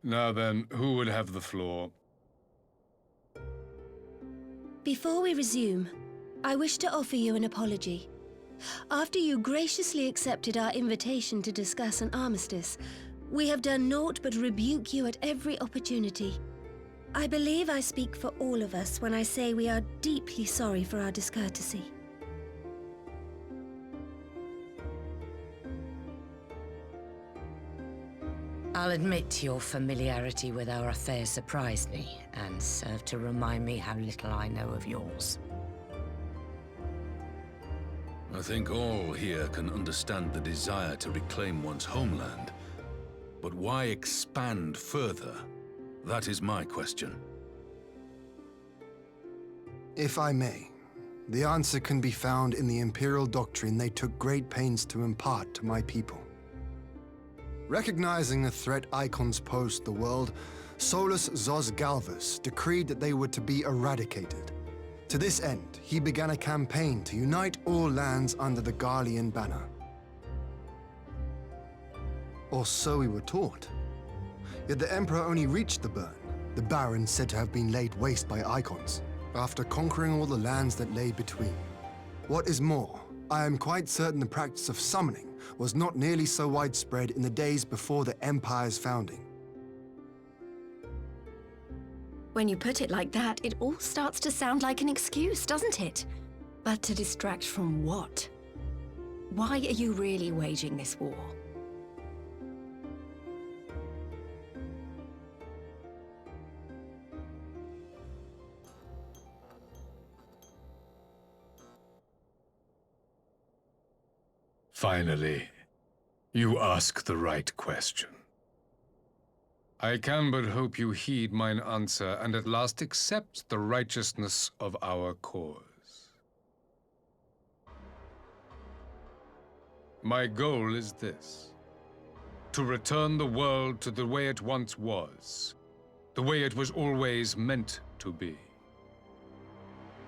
Now then, who would have the floor? Before we resume, I wish to offer you an apology. After you graciously accepted our invitation to discuss an armistice, we have done naught but rebuke you at every opportunity. I believe I speak for all of us when I say we are deeply sorry for our discourtesy. I'll admit your familiarity with our affairs surprised me, and served to remind me how little I know of yours. I think all here can understand the desire to reclaim one's homeland. But why expand further? That is my question. If I may, the answer can be found in the Imperial doctrine they took great pains to impart to my people. Recognizing the threat Icons pose to the world, Solus Zos Galvus decreed that they were to be eradicated. To this end, he began a campaign to unite all lands under the Garlean banner. Or so we were taught. Yet the Emperor only reached the burn, the Baron said to have been laid waste by Icons, after conquering all the lands that lay between. What is more, I am quite certain the practice of summoning was not nearly so widespread in the days before the Empire's founding. When you put it like that, it all starts to sound like an excuse, doesn't it? But to distract from what? Why are you really waging this war? Finally, you ask the right question. I can but hope you heed mine answer and at last accept the righteousness of our cause. My goal is this: to return the world to the way it once was, the way it was always meant to be.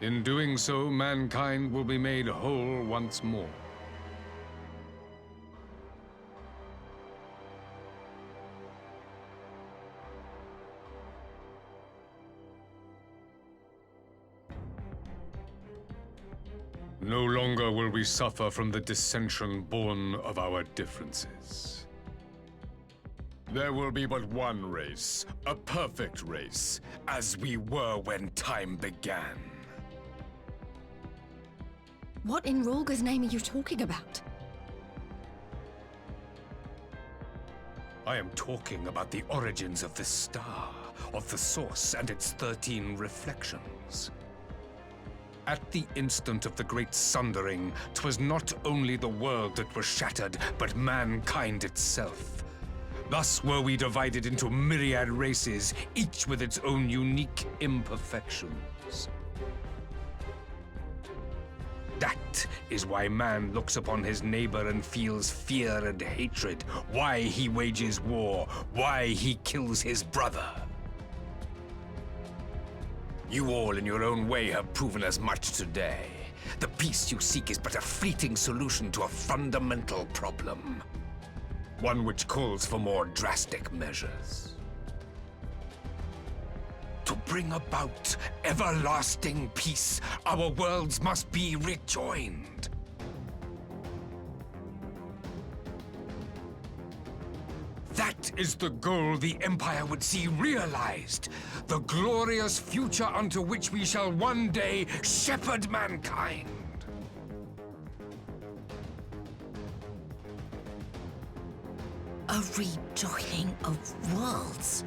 In doing so, mankind will be made whole once more. No longer will we suffer from the dissension born of our differences. There will be but one race, a perfect race, as we were when time began. What in Rhalgr's name are you talking about? I am talking about the origins of the star, of the source and its 13 reflections. At the instant of the great sundering, 'twas not only the world that was shattered, but mankind itself. Thus were we divided into myriad races, each with its own unique imperfections. That is why man looks upon his neighbor and feels fear and hatred, why he wages war, why he kills his brother. You all in your own way have proven as much today. The peace you seek is but a fleeting solution to a fundamental problem. One which calls for more drastic measures. To bring about everlasting peace, our worlds must be rejoined. That is the goal the Empire would see realized. The glorious future unto which we shall one day shepherd mankind. A rejoining of worlds.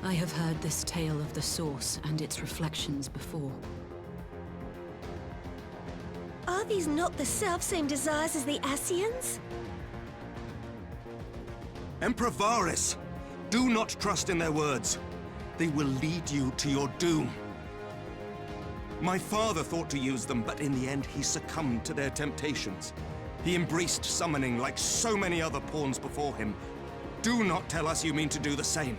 I have heard this tale of the Source and its reflections before. Are these not the self-same desires as the Ascians? Emperor Varys, do not trust in their words. They will lead you to your doom. My father thought to use them, but in the end he succumbed to their temptations. He embraced summoning like so many other pawns before him. Do not tell us you mean to do the same.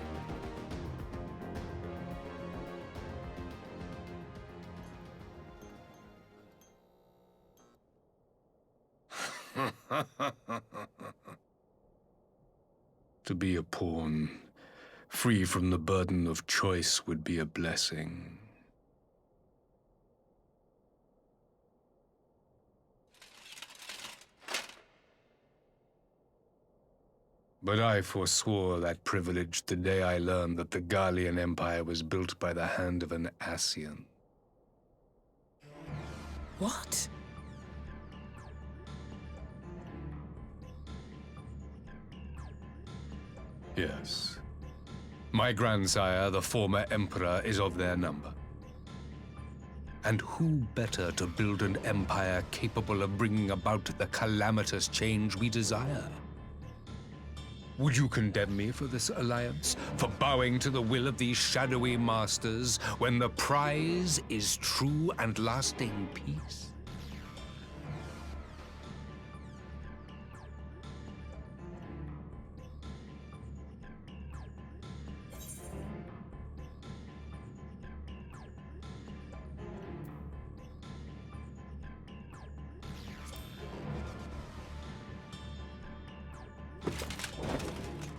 To be a pawn, free from the burden of choice, would be a blessing. But I forswore that privilege the day I learned that the Gallian Empire was built by the hand of an Ascian. What? Yes. My grandsire, the former emperor, is of their number. And who better to build an empire capable of bringing about the calamitous change we desire? Would you condemn me for this alliance? For bowing to the will of these shadowy masters, when the prize is true and lasting peace?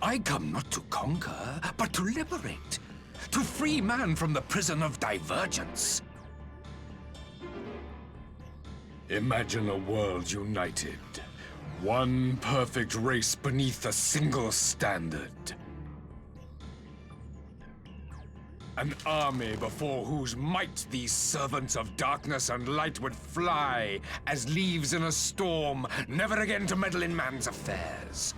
I come not to conquer, but to liberate. To free man from the prison of divergence. Imagine a world united. One perfect race beneath a single standard. An army before whose might these servants of darkness and light would fly as leaves in a storm, never again to meddle in man's affairs.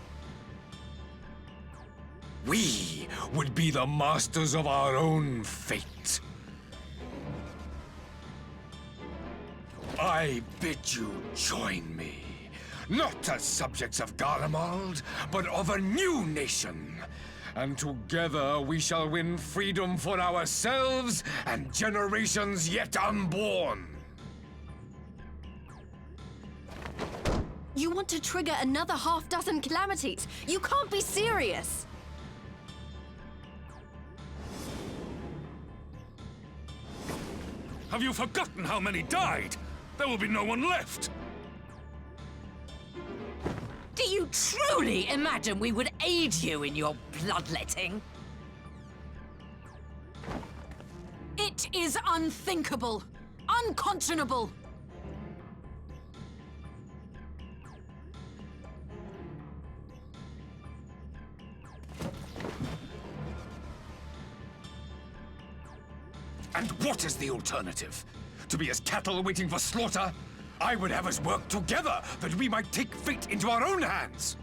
We would be the masters of our own fate. I bid you join me, not as subjects of Garlemald, but of a new nation. And together we shall win freedom for ourselves and generations yet unborn. You want to trigger another half-dozen calamities? You can't be serious! Have you forgotten how many died? There will be no one left! Do you truly imagine we would aid you in your bloodletting? It is unthinkable! Unconscionable! And what is the alternative? To be as cattle waiting for slaughter? I would have us work together, that we might take fate into our own hands!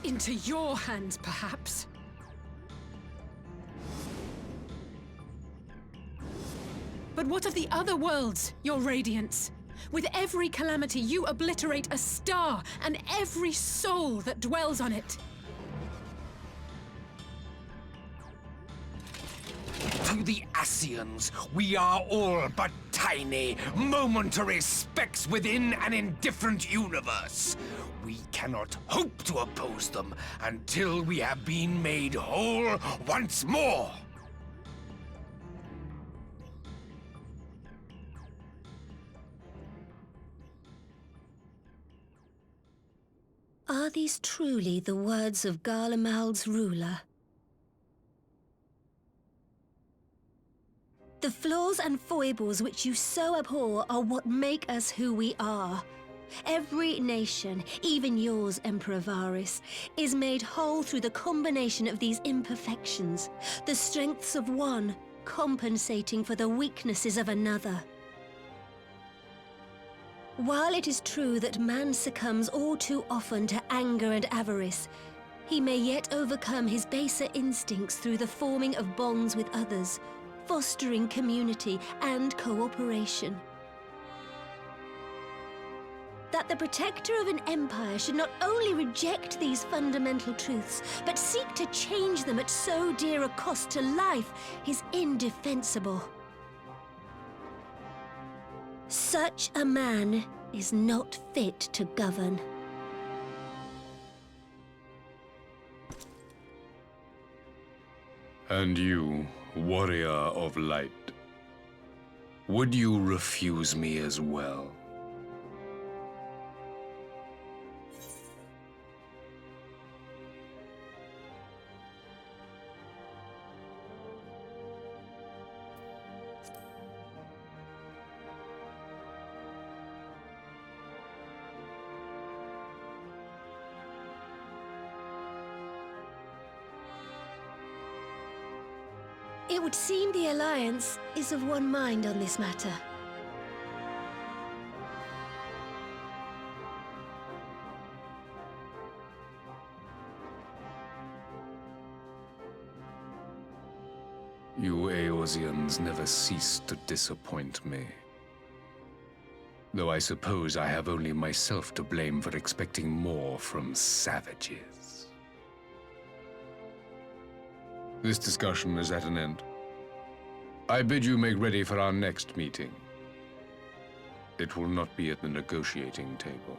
Into your hands, perhaps. But what of the other worlds, your radiance? With every calamity, you obliterate a star and every soul that dwells on it. To the Ascians, we are all but tiny, momentary specks within an indifferent universe. We cannot hope to oppose them until we have been made whole once more. Are these truly the words of Garlemald's ruler? The flaws and foibles which you so abhor are what make us who we are. Every nation, even yours, Emperor Varys, is made whole through the combination of these imperfections, the strengths of one compensating for the weaknesses of another. While it is true that man succumbs all too often to anger and avarice, he may yet overcome his baser instincts through the forming of bonds with others, fostering community and cooperation. That the protector of an empire should not only reject these fundamental truths, but seek to change them at so dear a cost to life is indefensible. Such a man is not fit to govern. And you, warrior of light, would you refuse me as well? It would seem the Alliance is of one mind on this matter. You Eorzeans never cease to disappoint me. Though I suppose I have only myself to blame for expecting more from savages. This discussion is at an end. I bid you make ready for our next meeting. It will not be at the negotiating table.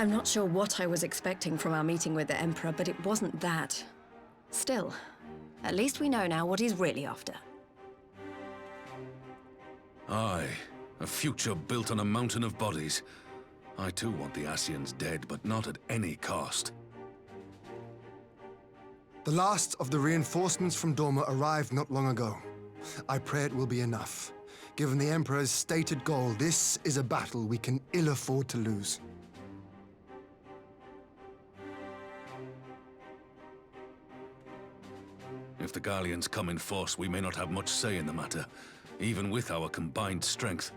I'm not sure what I was expecting from our meeting with the Emperor, but it wasn't that. Still, at least we know now what he's really after. Aye, a future built on a mountain of bodies. I too want the Ascians dead, but not at any cost. The last of the reinforcements from Dorma arrived not long ago. I pray it will be enough. Given the Emperor's stated goal, this is a battle we can ill afford to lose. If the Gallians come in force, we may not have much say in the matter, even with our combined strength.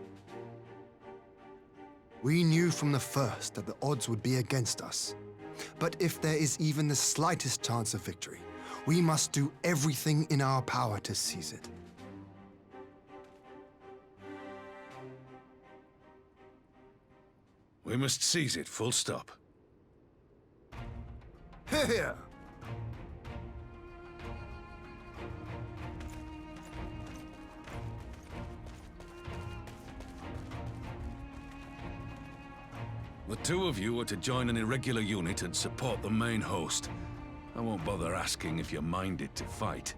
We knew from the first that the odds would be against us. But if there is even the slightest chance of victory, we must do everything in our power to seize it. We must seize it, full stop. Here! The two of you are to join an irregular unit and support the main host. I won't bother asking if you're minded to fight.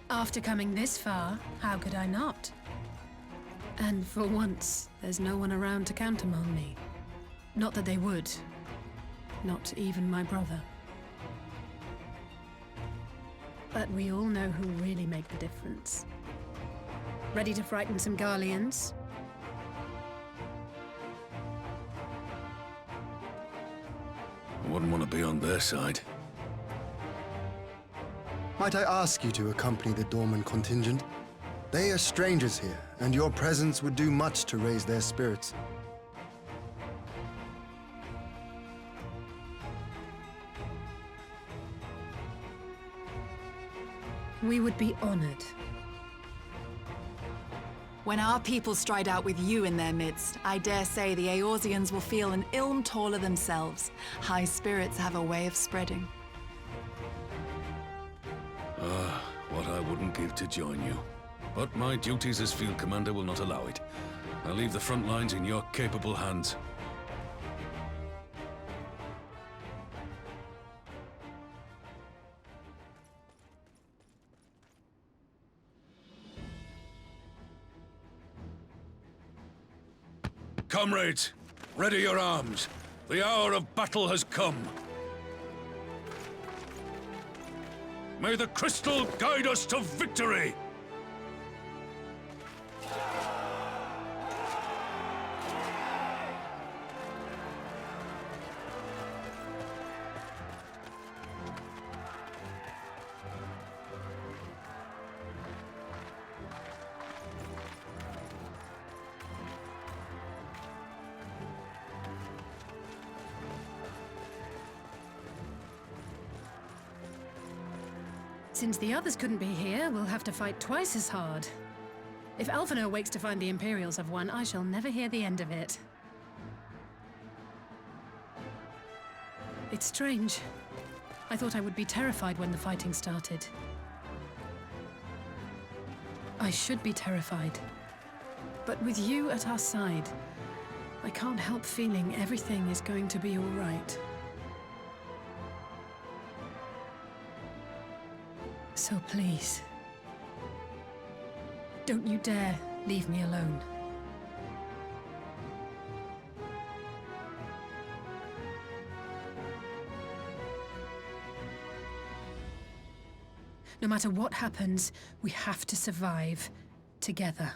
After coming this far, how could I not? And for once, there's no one around to count 'em on me. Not that they would. Not even my brother. But we all know who really make the difference. Ready to frighten some Garleans? I wouldn't want to be on their side. Might I ask you to accompany the Dorman contingent? They are strangers here, and your presence would do much to raise their spirits. We would be honored. When our people stride out with you in their midst, I dare say the Eorzeans will feel an ilm taller themselves. High spirits have a way of spreading. What I wouldn't give to join you. But my duties as field commander will not allow it. I'll leave the front lines in your capable hands. Comrades, ready your arms. The hour of battle has come. May the crystal guide us to victory! Since the others couldn't be here, we'll have to fight twice as hard. If Alphinaud wakes to find the Imperials have won, I shall never hear the end of it. It's strange. I thought I would be terrified when the fighting started. I should be terrified. But with you at our side, I can't help feeling everything is going to be all right. So please, don't you dare leave me alone. No matter what happens, we have to survive together.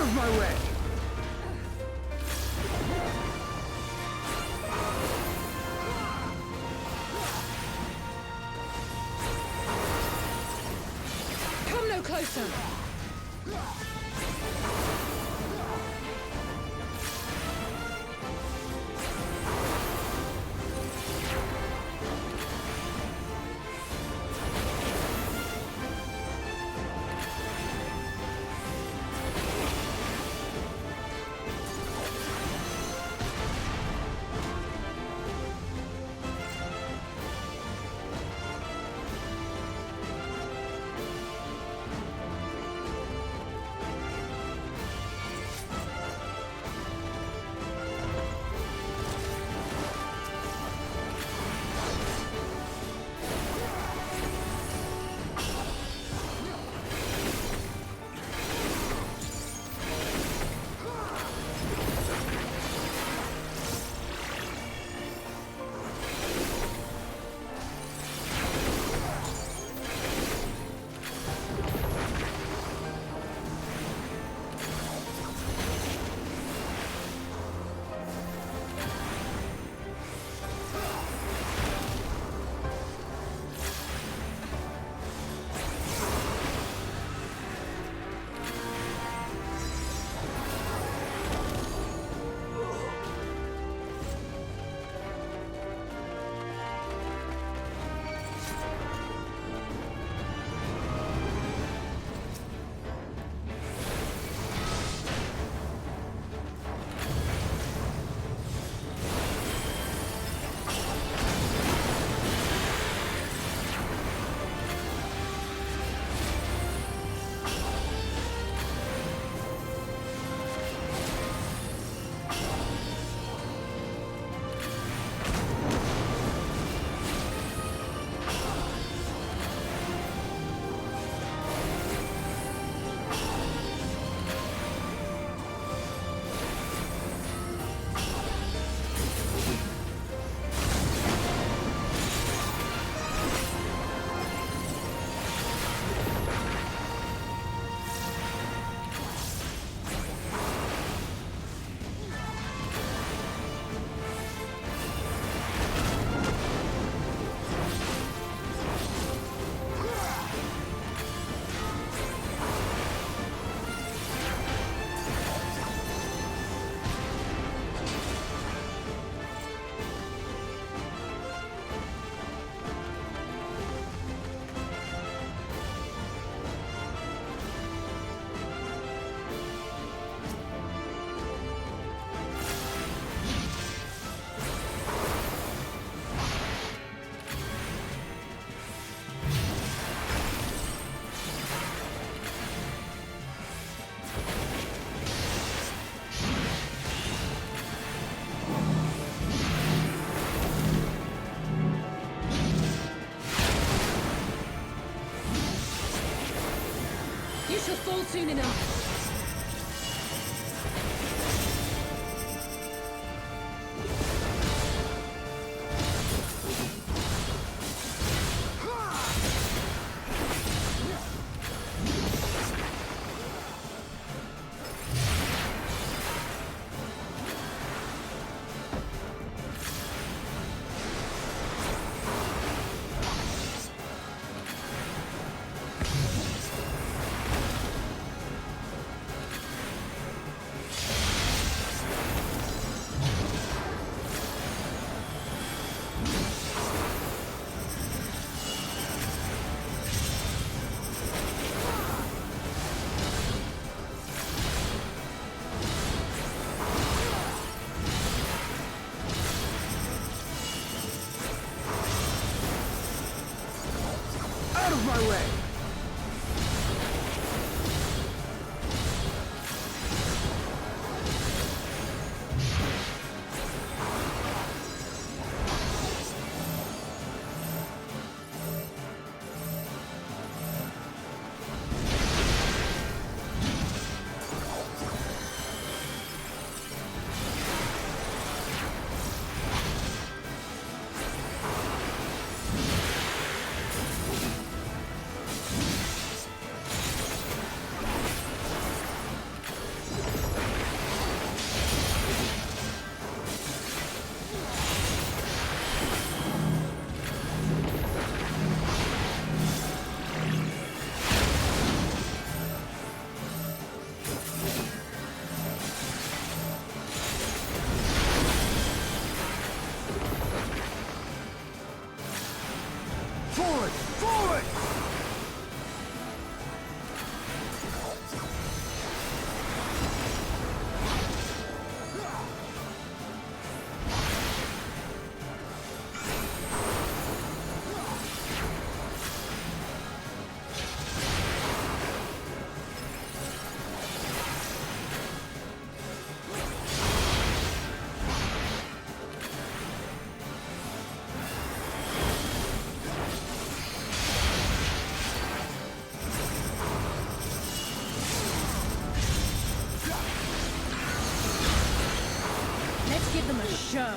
of my way! Come no closer! Shall fall soon enough. Out of my way! show.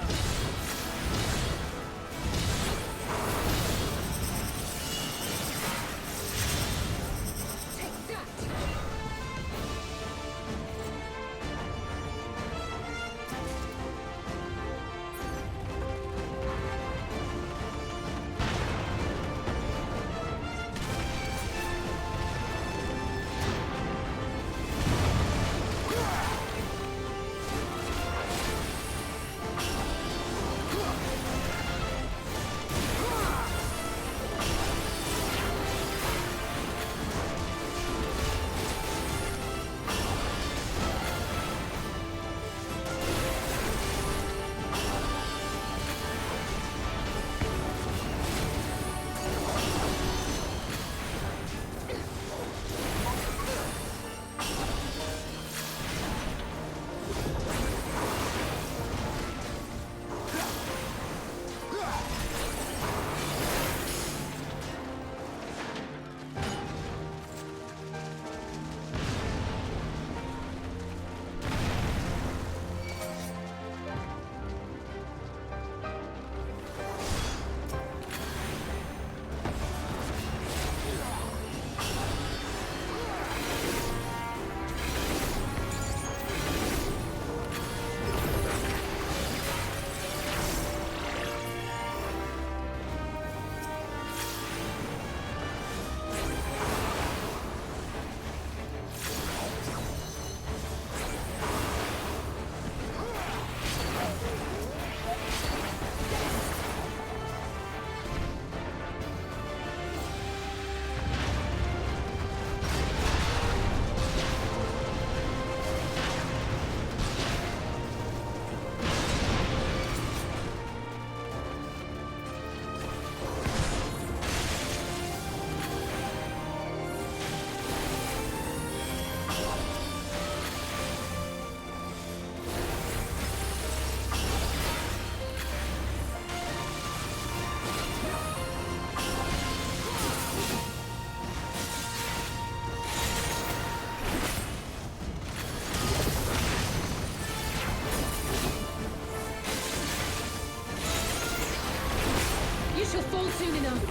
She'll fall soon enough.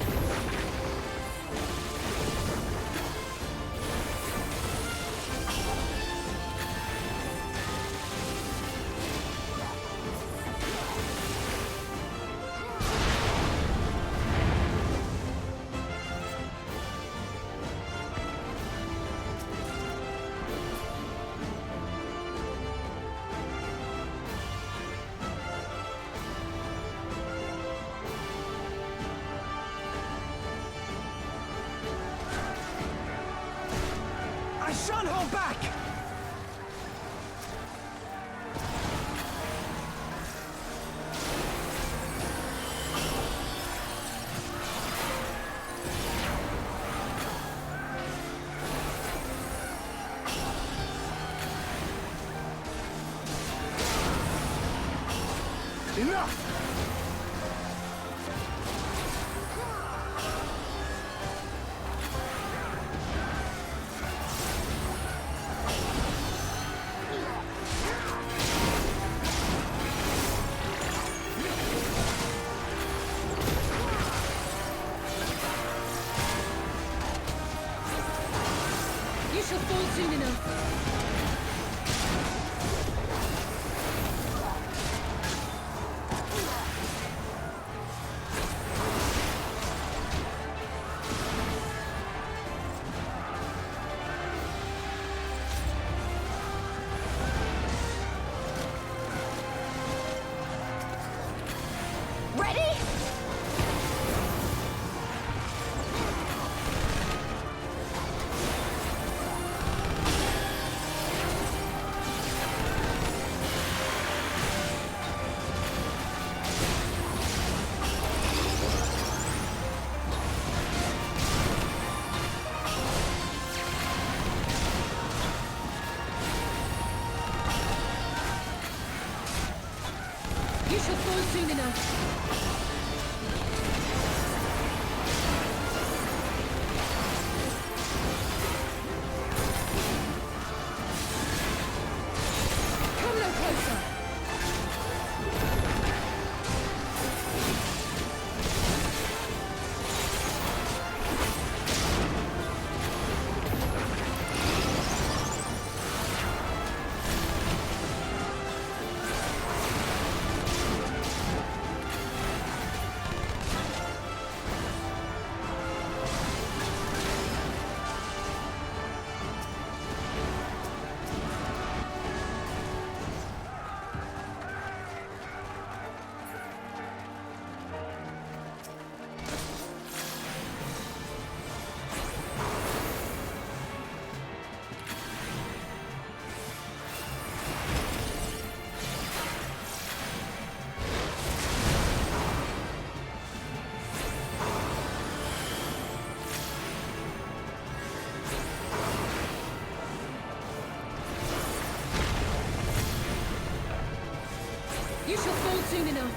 I shan't hold back! Enough! You shall fall soon enough. Ready? You shall fall soon enough. Come no closer. You shall fall soon enough.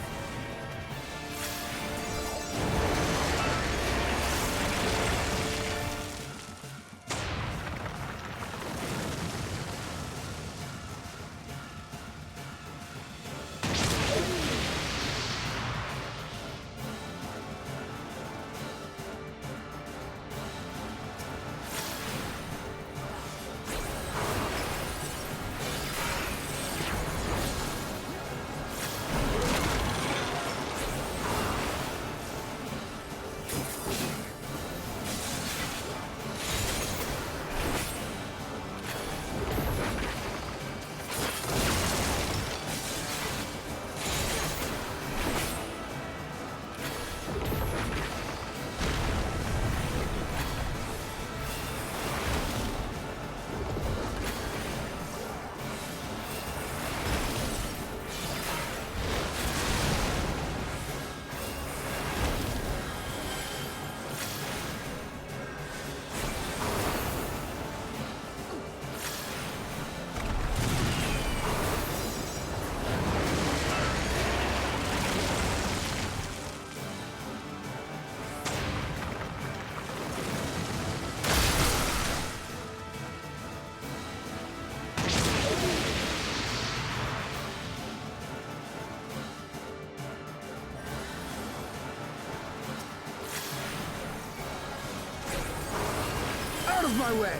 Out of my way!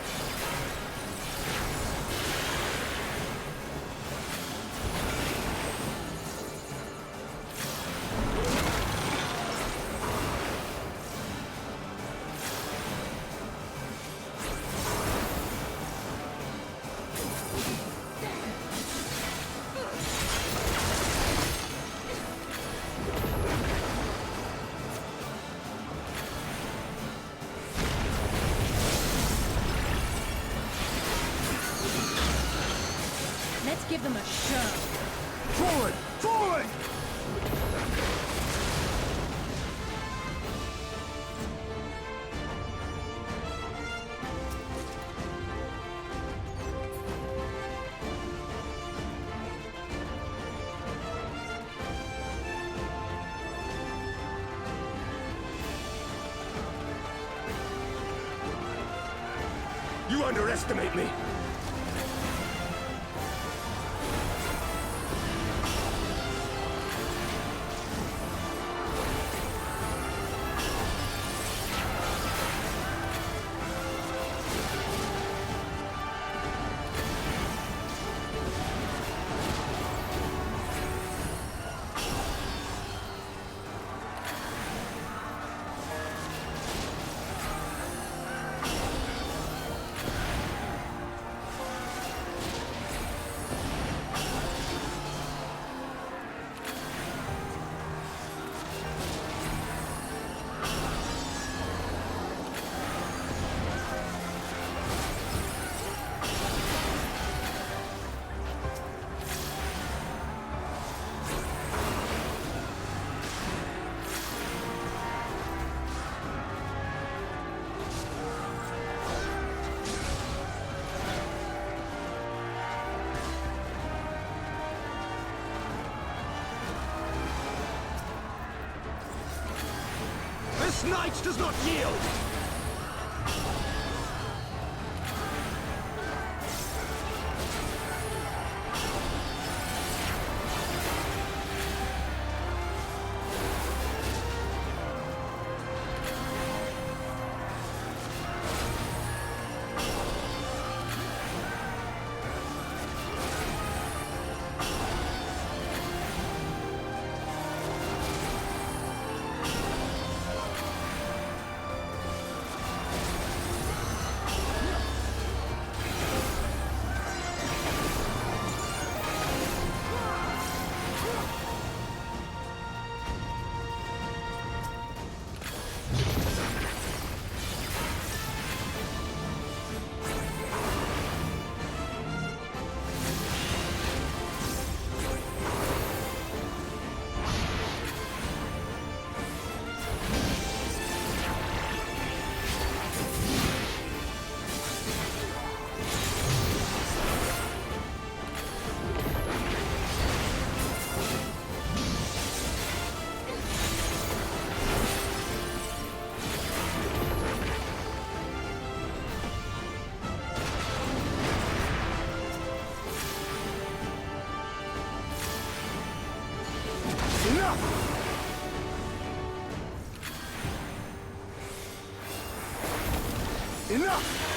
Let's give them a show. Forward! Forward! You underestimate me! This knight does not yield! Enough!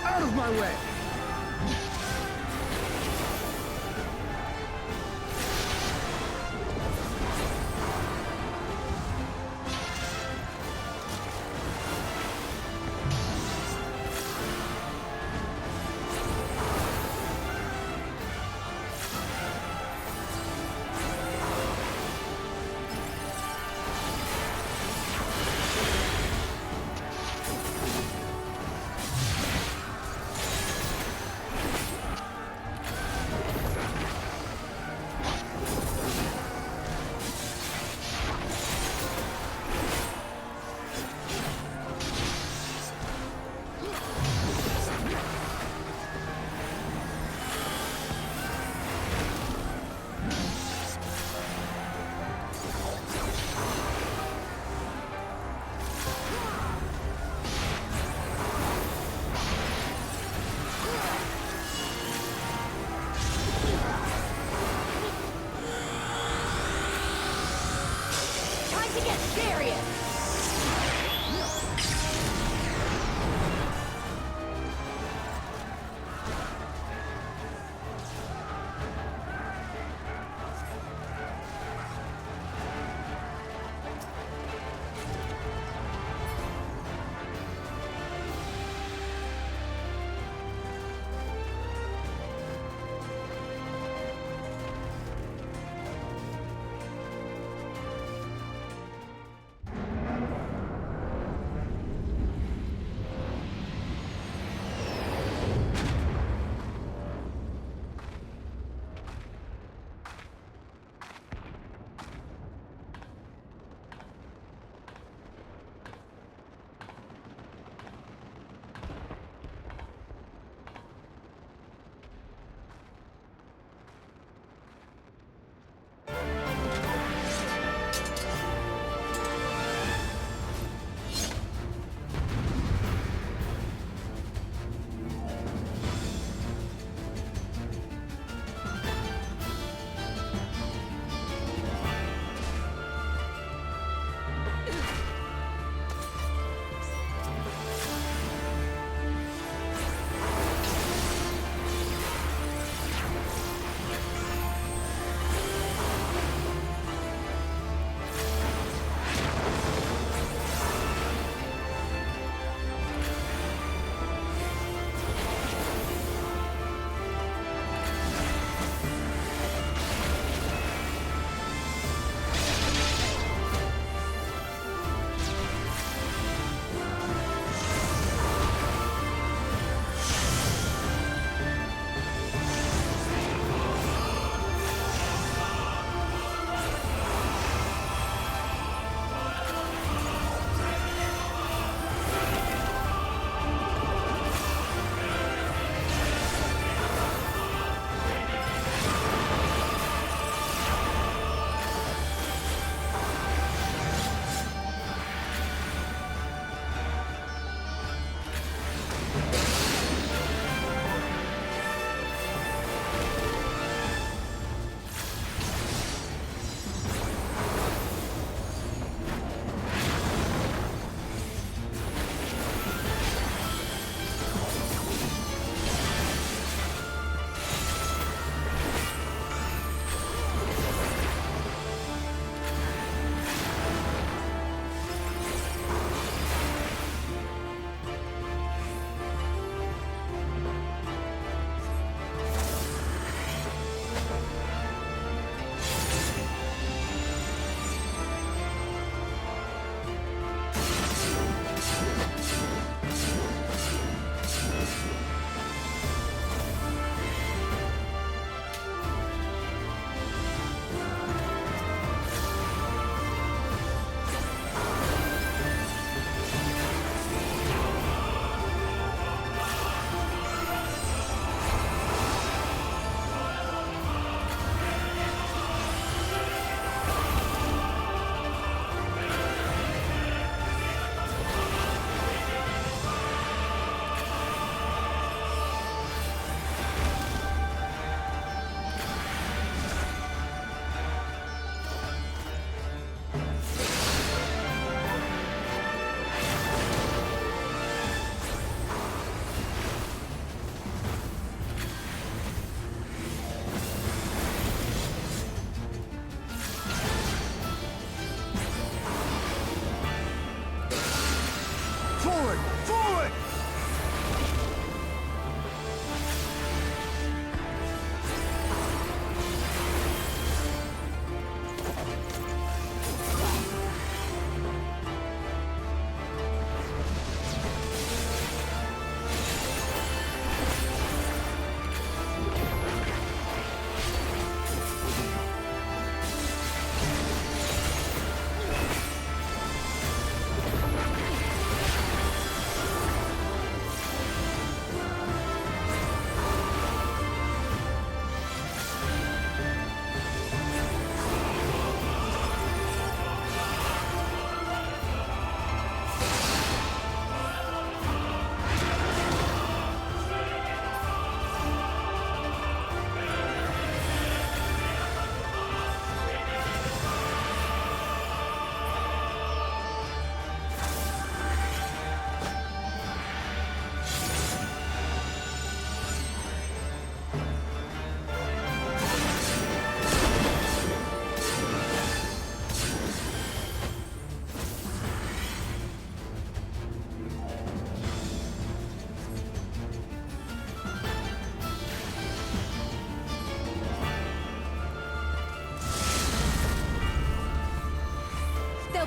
Out of my way!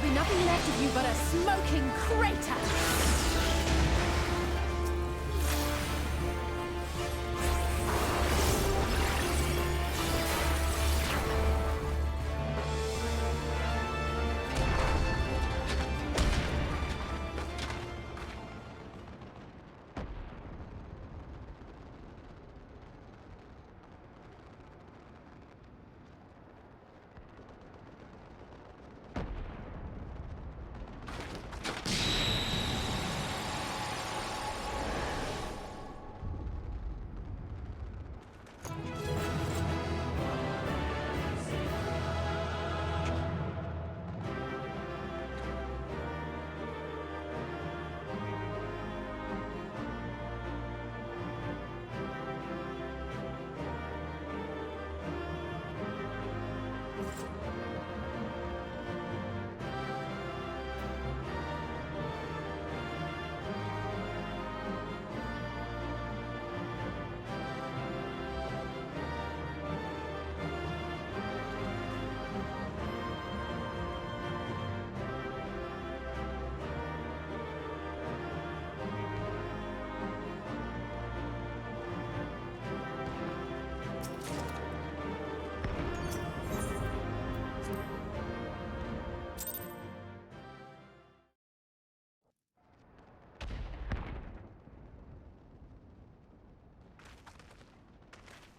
There'll be nothing left of you but a smoking crater!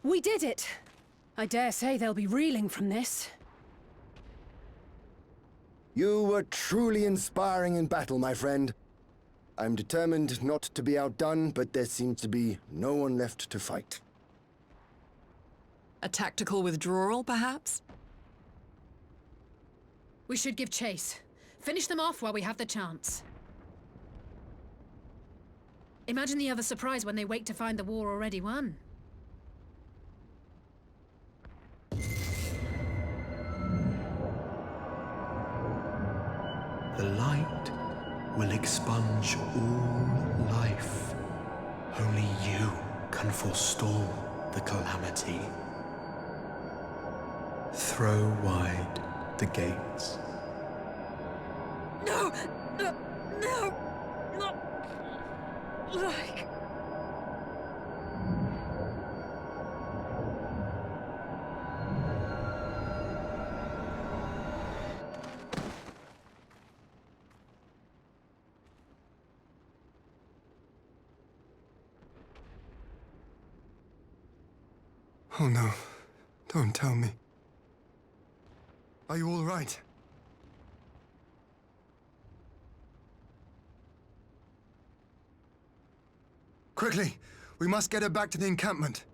We did it! I dare say they'll be reeling from this. You were truly inspiring in battle, my friend. I'm determined not to be outdone, but there seems to be no one left to fight. A tactical withdrawal, perhaps? We should give chase. Finish them off while we have the chance. Imagine the other surprise when they wake to find the war already won. The light will expunge all life. Only you can forestall the calamity. Throw wide the gates. No! No! No! Not like... Oh no, don't tell me. Are you all right? Quickly, we must get her back to the encampment.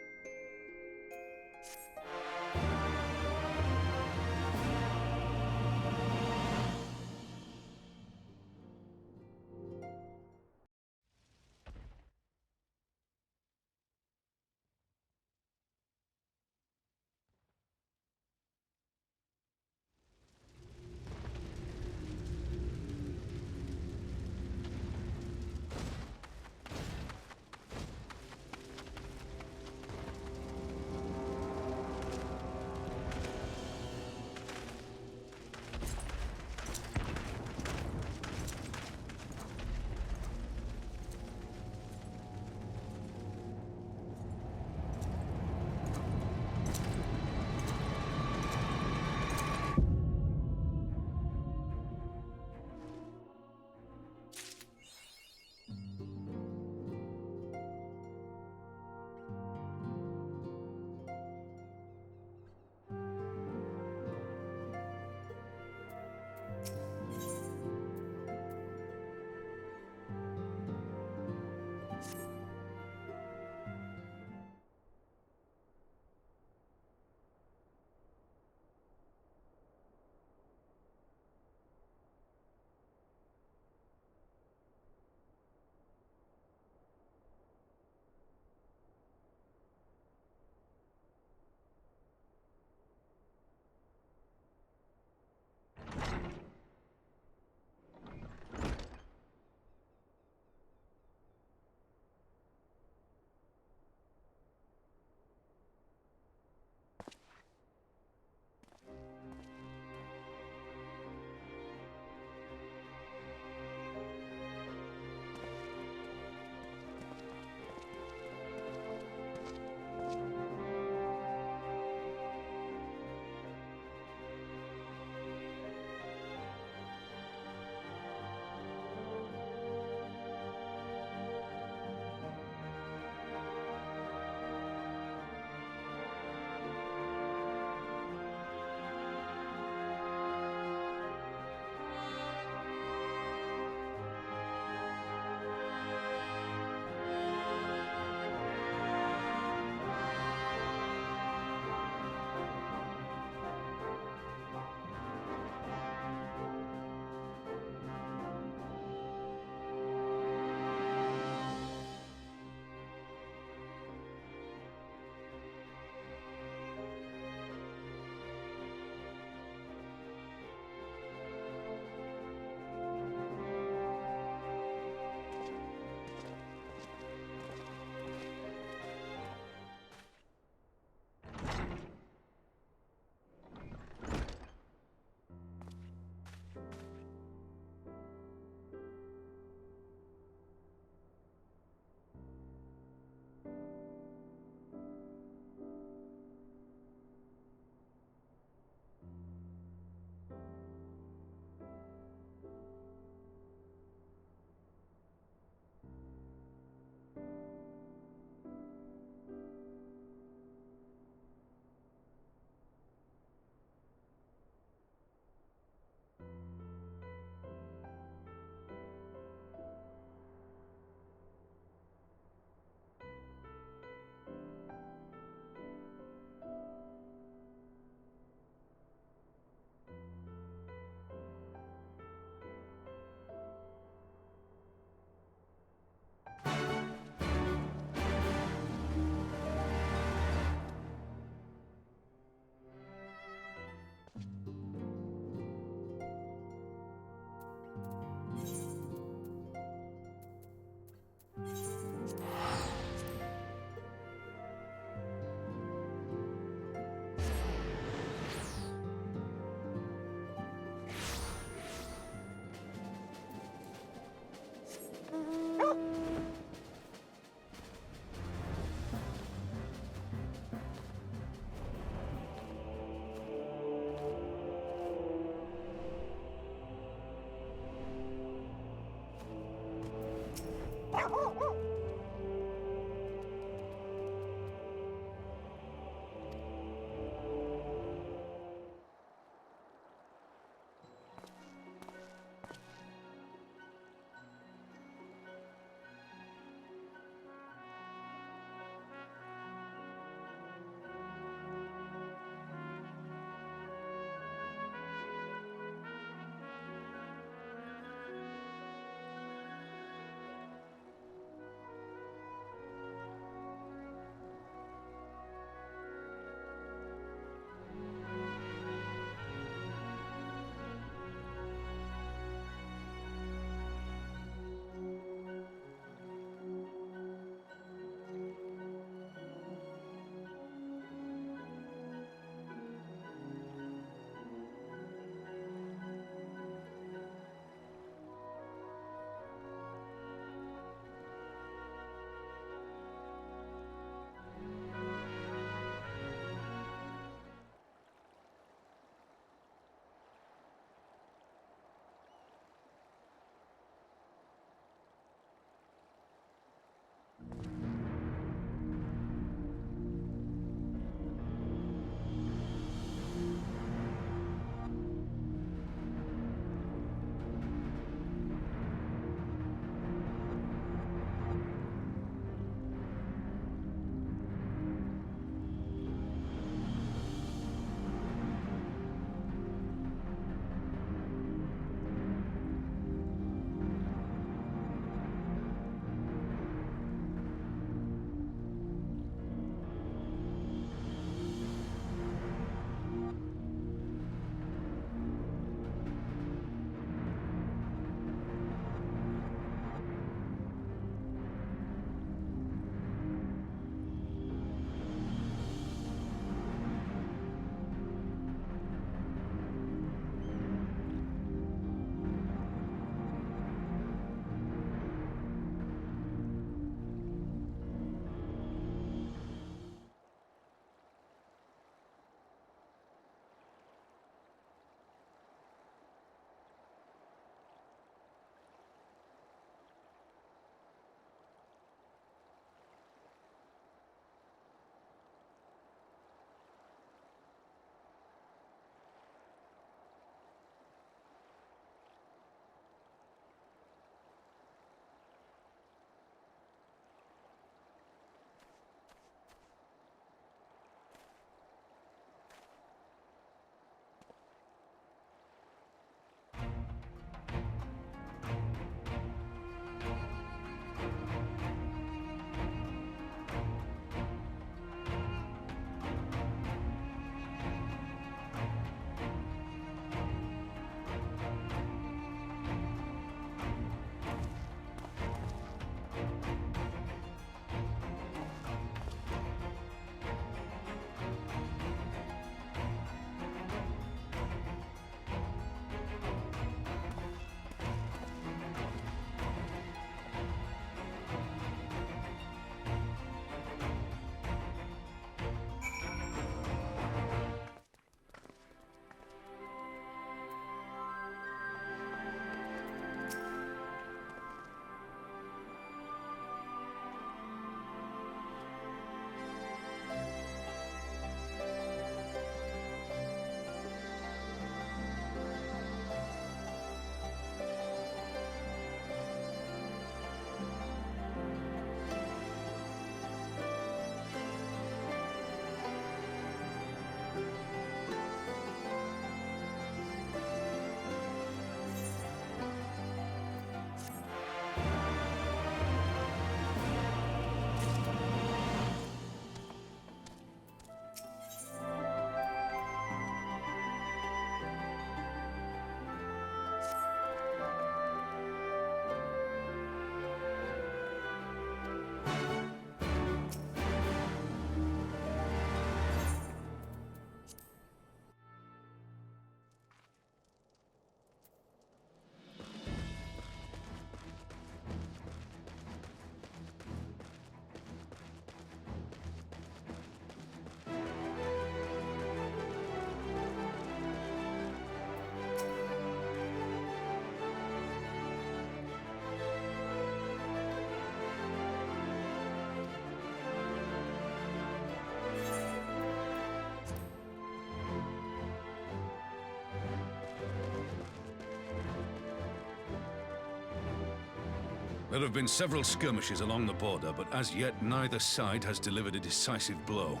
There have been several skirmishes along the border, but as yet neither side has delivered a decisive blow.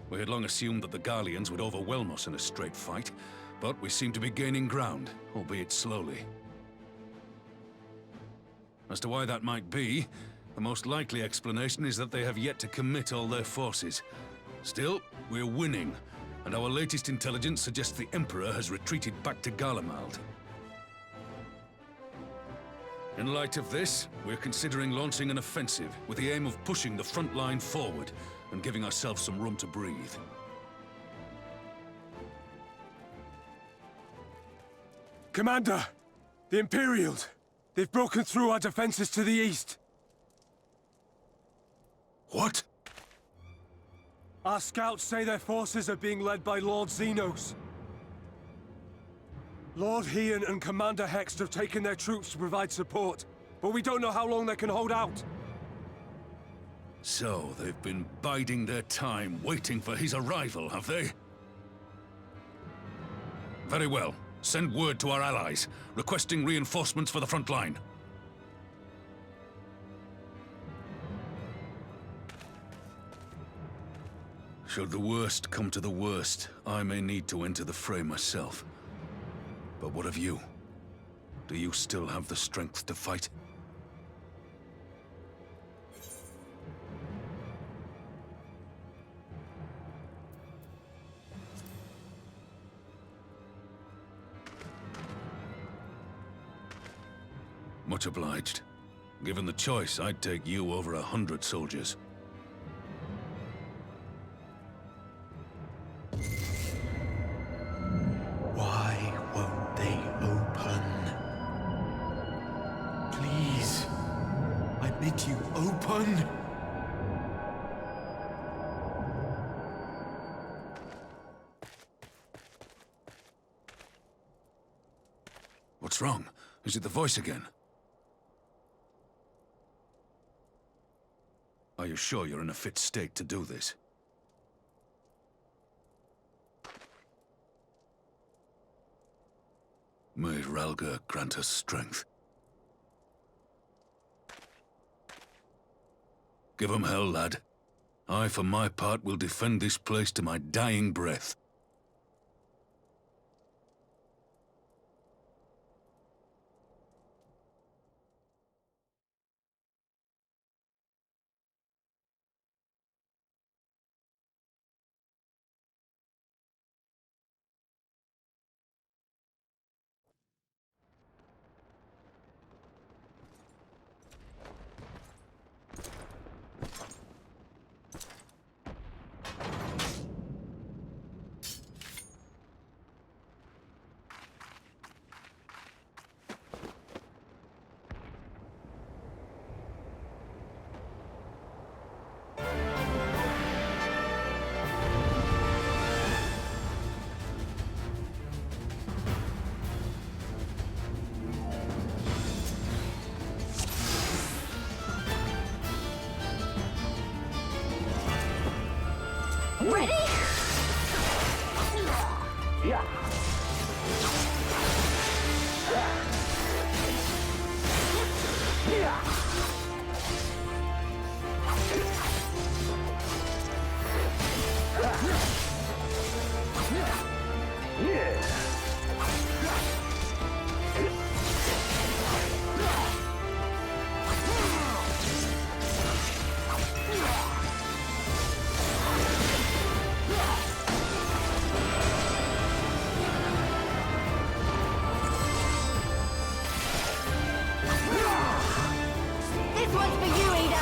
We had long assumed that the Garleans would overwhelm us in a straight fight, but we seem to be gaining ground, albeit slowly. As to why that might be, the most likely explanation is that they have yet to commit all their forces. Still, we're winning, and our latest intelligence suggests the Emperor has retreated back to Garlemald. In light of this, we're considering launching an offensive with the aim of pushing the front line forward and giving ourselves some room to breathe. Commander! The Imperials! They've broken through our defenses to the east! What? Our scouts say their forces are being led by Lord Xenos. Lord Hien and Commander Hext have taken their troops to provide support, but we don't know how long they can hold out. So, they've been biding their time, waiting for his arrival, have they? Very well. Send word to our allies, requesting reinforcements for the front line. Should the worst come to the worst, I may need to enter the fray myself. But what of you? Do you still have the strength to fight? Much obliged. Given the choice, I'd take you over 100 soldiers. Why won't they open? Please, I bid you open! What's wrong? Is it the voice again? Are you sure you're in a fit state to do this? May Ralga grant us strength. Give 'em hell, lad. I, for my part, will defend this place to my dying breath. Ready? Yeah. This one's for you, Ada.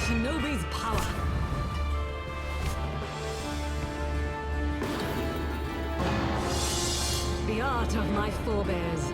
shinobi's power. The art of my forebears.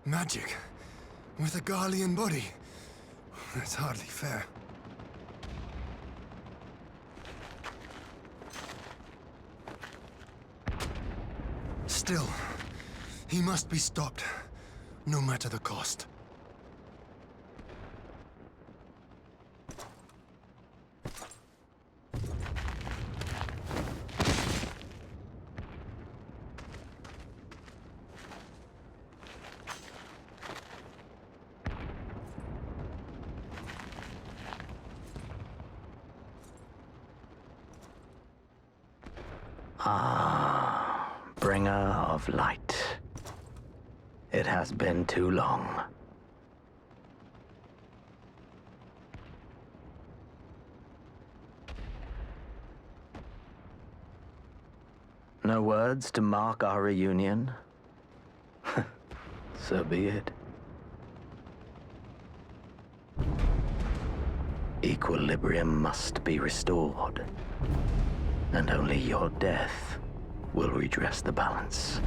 Magic? With a Garlean body? That's hardly fair. Still, he must be stopped, no matter the cost. Ah, bringer of light. It has been too long. No words to mark our reunion? So be it. Equilibrium must be restored. And only your death will redress the balance.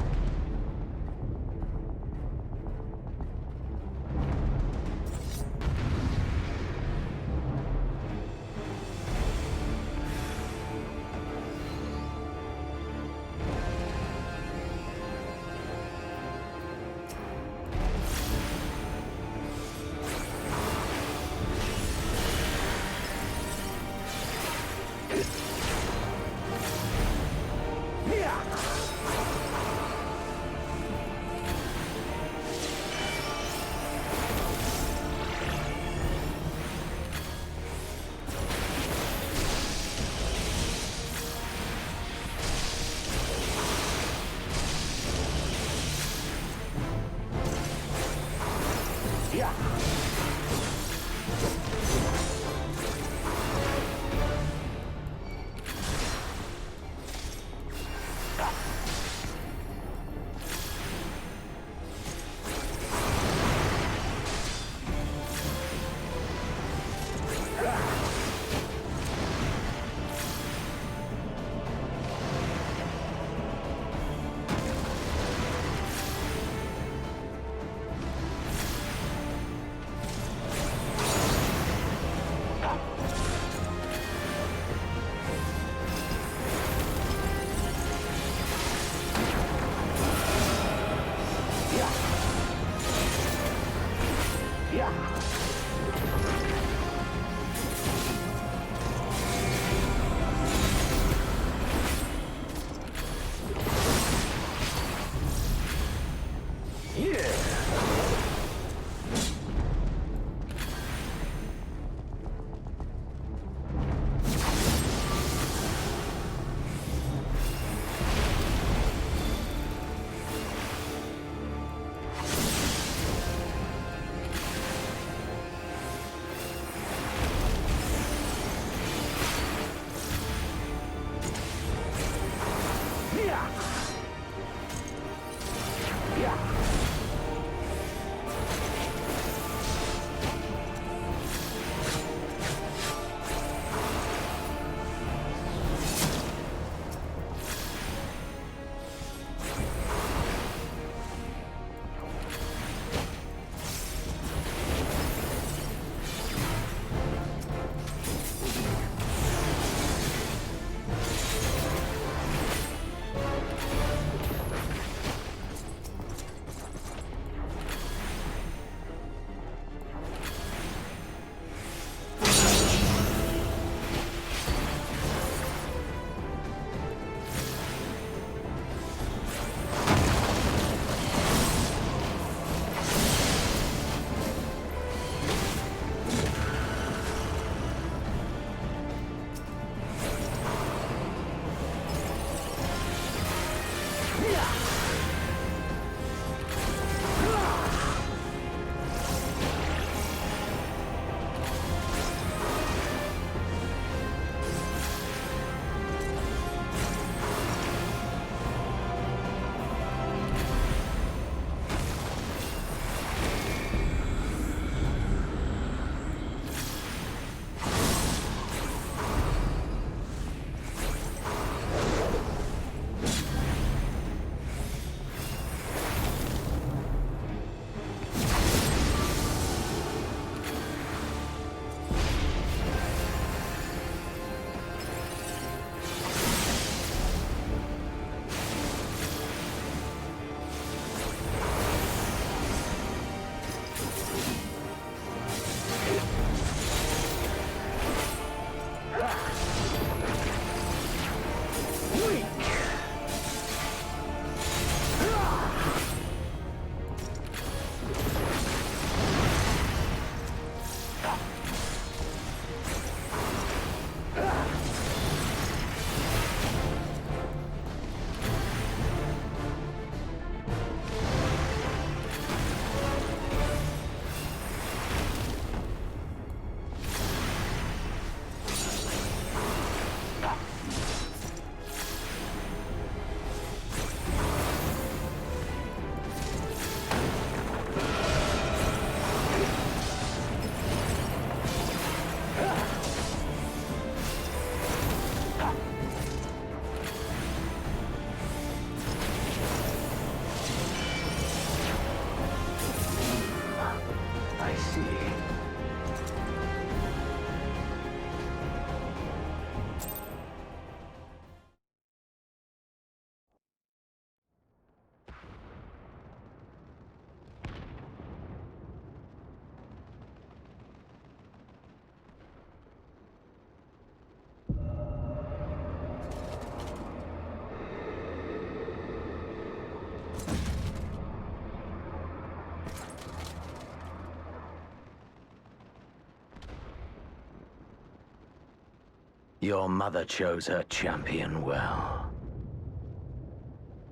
Your mother chose her champion well.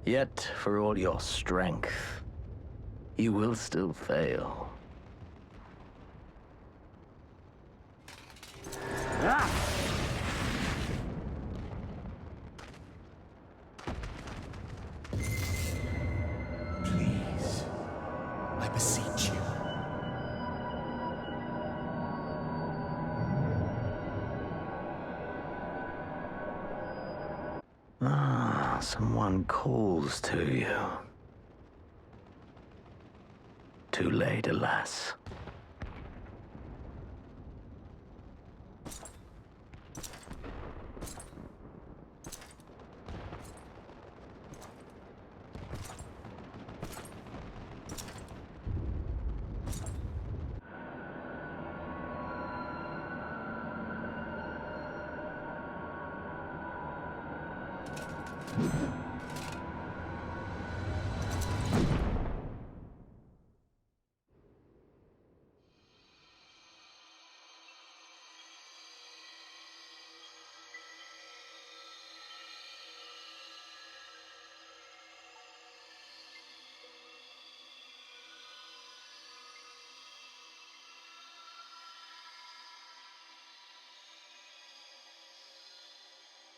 Yet, for all your strength, you will still fail. Please, I beseech you. Someone calls to you. Too late, alas.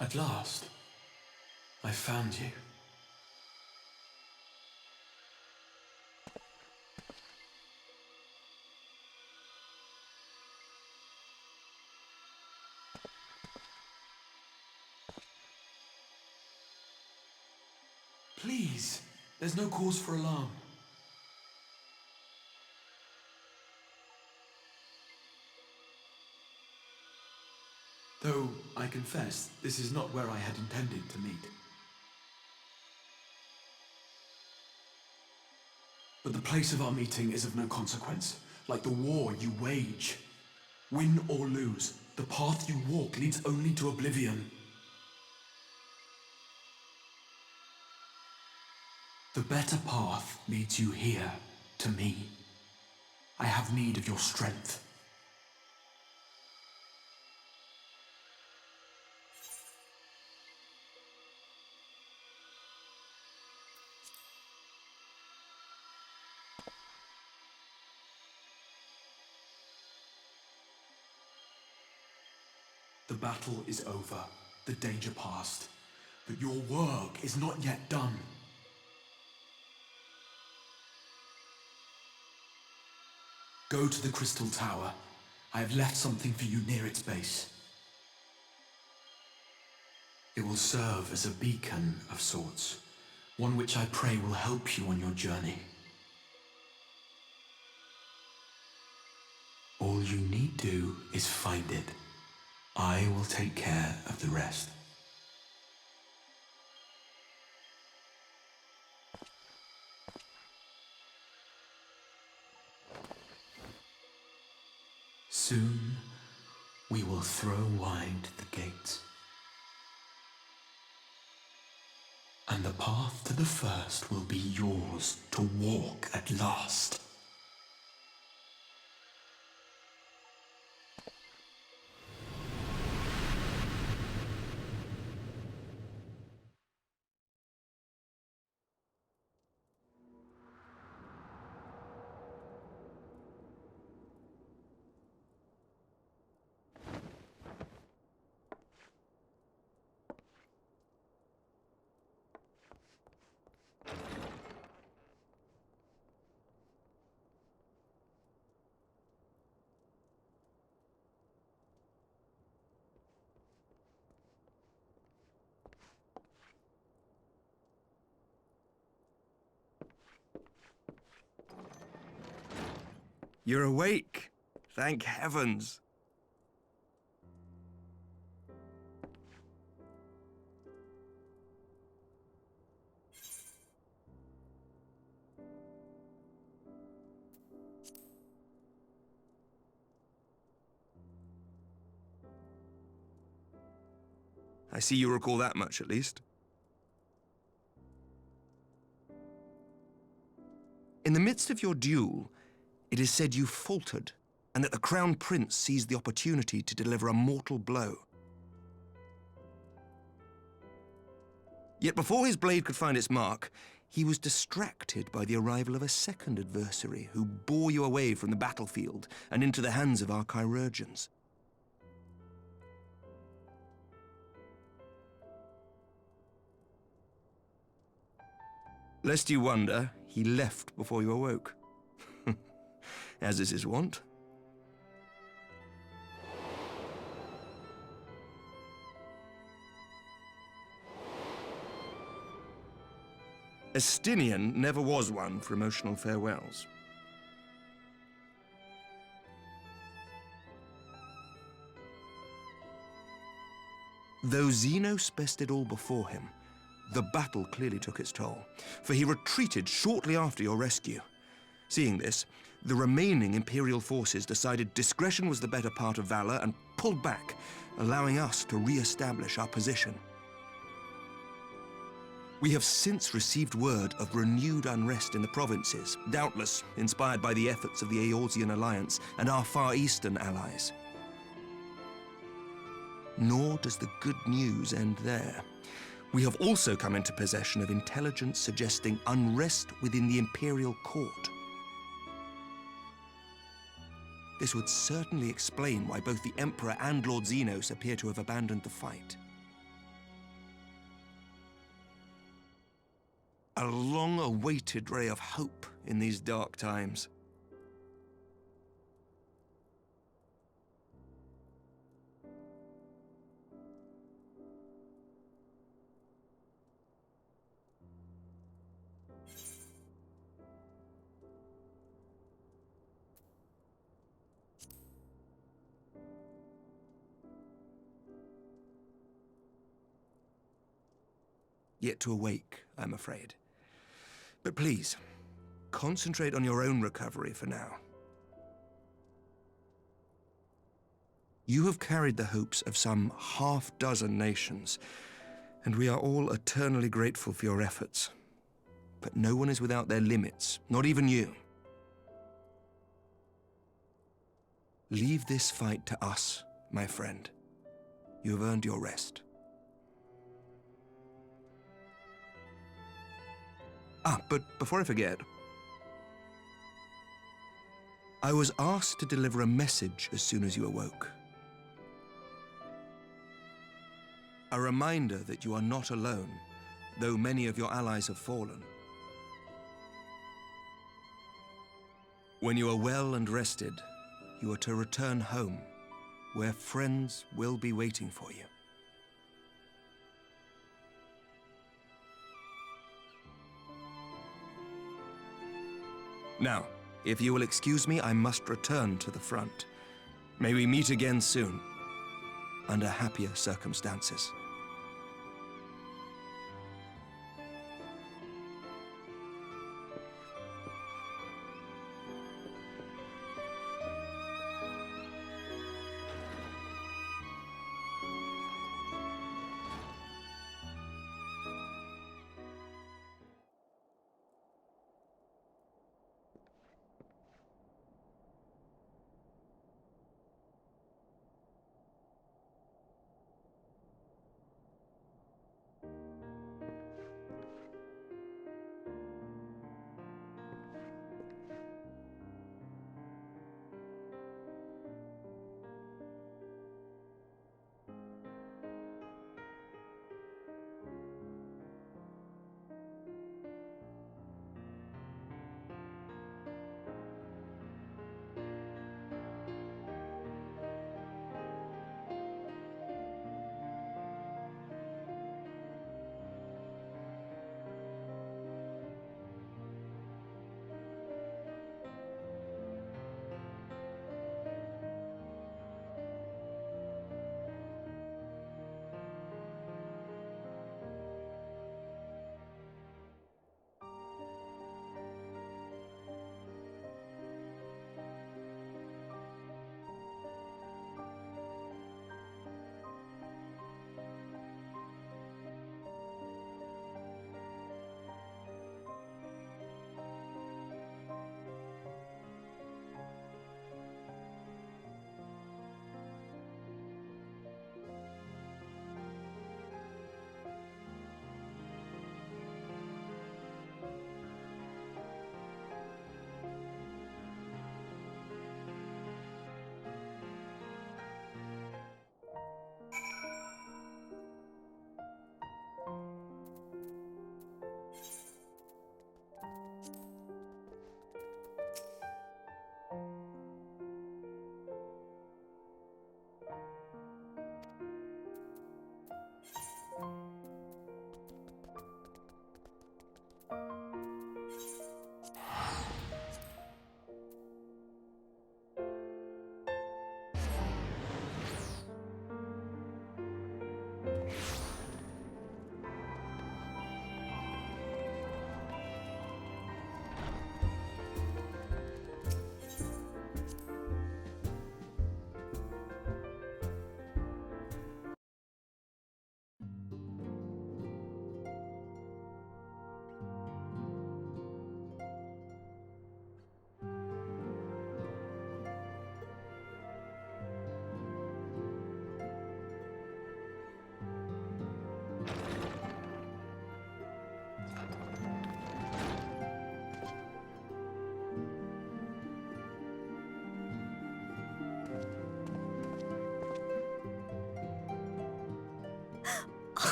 At last, I found you. Please, there's no cause for alarm. Though, I confess, this is not where I had intended to meet. But the place of our meeting is of no consequence, like the war you wage. Win or lose, the path you walk leads only to oblivion. The better path leads you here, to me. I have need of your strength. The battle is over, the danger past, but your work is not yet done. Go to the Crystal Tower. I have left something for you near its base. It will serve as a beacon of sorts, one which I pray will help you on your journey. All you need do is find it. I will take care of the rest. Soon, we will throw wide the gates. And the path to the first will be yours to walk at last. You're awake. Thank heavens. I see you recall that much, at least. In the midst of your duel, it is said you faltered, and that the Crown Prince seized the opportunity to deliver a mortal blow. Yet before his blade could find its mark, he was distracted by the arrival of a second adversary who bore you away from the battlefield and into the hands of our chirurgeons. Lest you wonder, he left before you awoke. As is his wont. Estinian never was one for emotional farewells. Though Xenos bested all before him, the battle clearly took its toll, for he retreated shortly after your rescue. Seeing this, the remaining Imperial forces decided discretion was the better part of valor and pulled back, allowing us to re-establish our position. We have since received word of renewed unrest in the provinces, doubtless inspired by the efforts of the Eorzean Alliance and our Far Eastern allies. Nor does the good news end there. We have also come into possession of intelligence suggesting unrest within the Imperial Court. This would certainly explain why both the Emperor and Lord Xenos appear to have abandoned the fight. A long-awaited ray of hope in these dark times. Yet to awake, I'm afraid. But please, concentrate on your own recovery for now. You have carried the hopes of some half-dozen nations, and we are all eternally grateful for your efforts. But no one is without their limits, not even you. Leave this fight to us, my friend. You have earned your rest. But before I forget, I was asked to deliver a message as soon as you awoke. A reminder that you are not alone, though many of your allies have fallen. When you are well and rested, you are to return home, where friends will be waiting for you. Now, if you will excuse me, I must return to the front. May we meet again soon, under happier circumstances.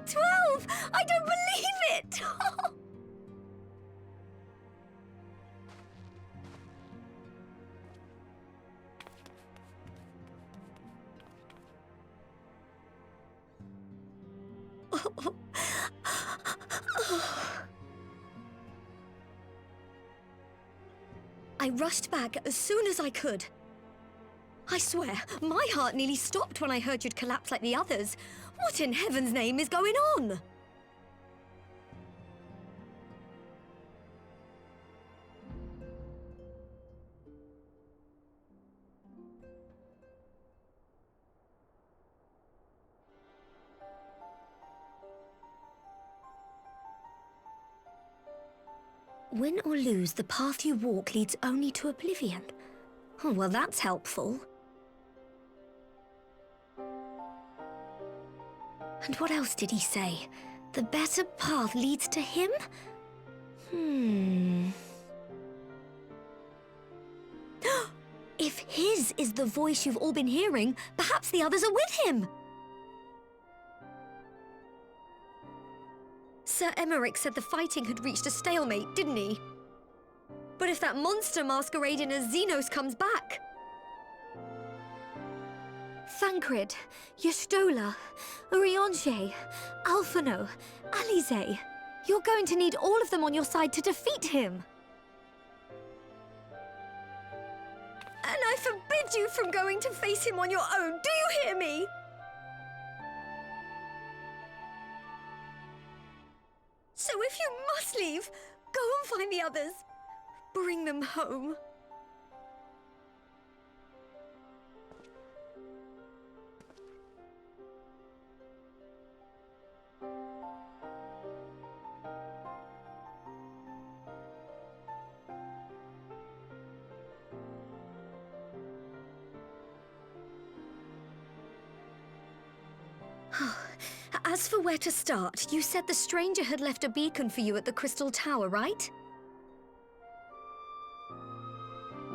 12! I don't believe it! I rushed back as soon as I could. I swear, my heart nearly stopped when I heard you'd collapsed like the others. What in heaven's name is going on? Win or lose, the path you walk leads only to oblivion. Oh, well, that's helpful. And what else did he say? The better path leads to him? If his is the voice you've all been hearing, perhaps the others are with him! Sir Emmerich said the fighting had reached a stalemate, didn't he? But if that monster masquerading as Xenos comes back... Thancred, Y'shtola, Urianger, Alphino, Alize. You're going to need all of them on your side to defeat him. And I forbid you from going to face him on your own, do you hear me? So if you must leave, go and find the others. Bring them home. As for where to start, you said the stranger had left a beacon for you at the Crystal Tower, right?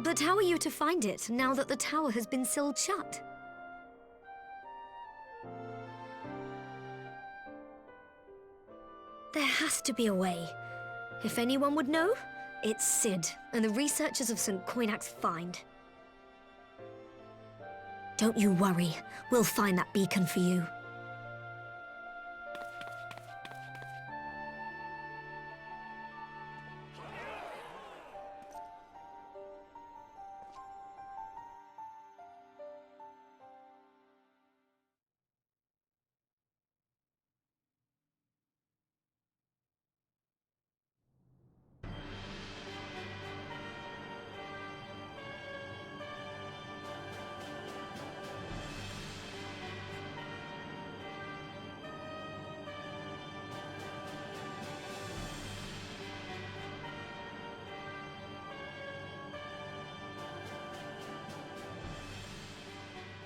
But how are you to find it, now that the tower has been sealed shut? There has to be a way. If anyone would know, it's Sid and the researchers of St. Coinac's find. Don't you worry, we'll find that beacon for you.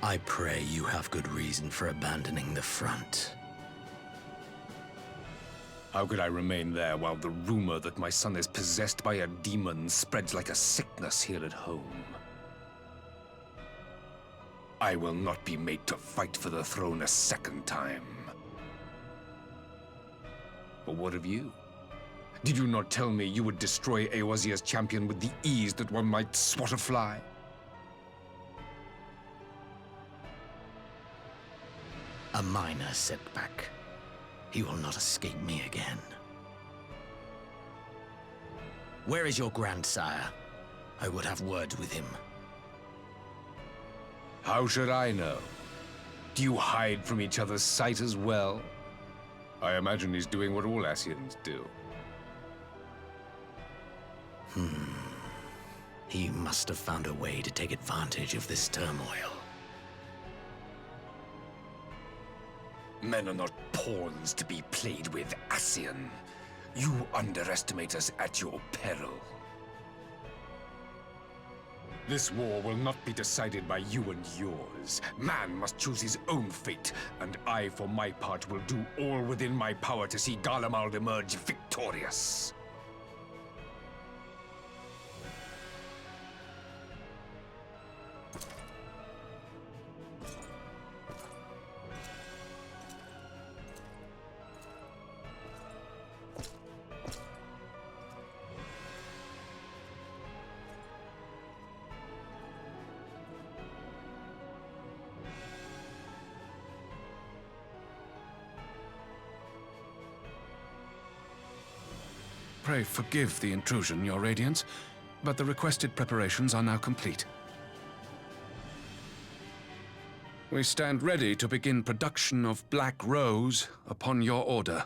I pray you have good reason for abandoning the front. How could I remain there while the rumor that my son is possessed by a demon spreads like a sickness here at home? I will not be made to fight for the throne a second time. But what of you? Did you not tell me you would destroy Eorzea's champion with the ease that one might swat a fly? A minor setback. He will not escape me again. Where is your grandsire? I would have words with him. How should I know? Do you hide from each other's sight as well? I imagine he's doing what all Ascians do. He must have found a way to take advantage of this turmoil. Men are not pawns to be played with, Ascian. You underestimate us at your peril. This war will not be decided by you and yours. Man must choose his own fate, and I, for my part, will do all within my power to see Garlemald emerge victorious. Pray forgive the intrusion, Your Radiance, but the requested preparations are now complete. We stand ready to begin production of Black Rose upon your order.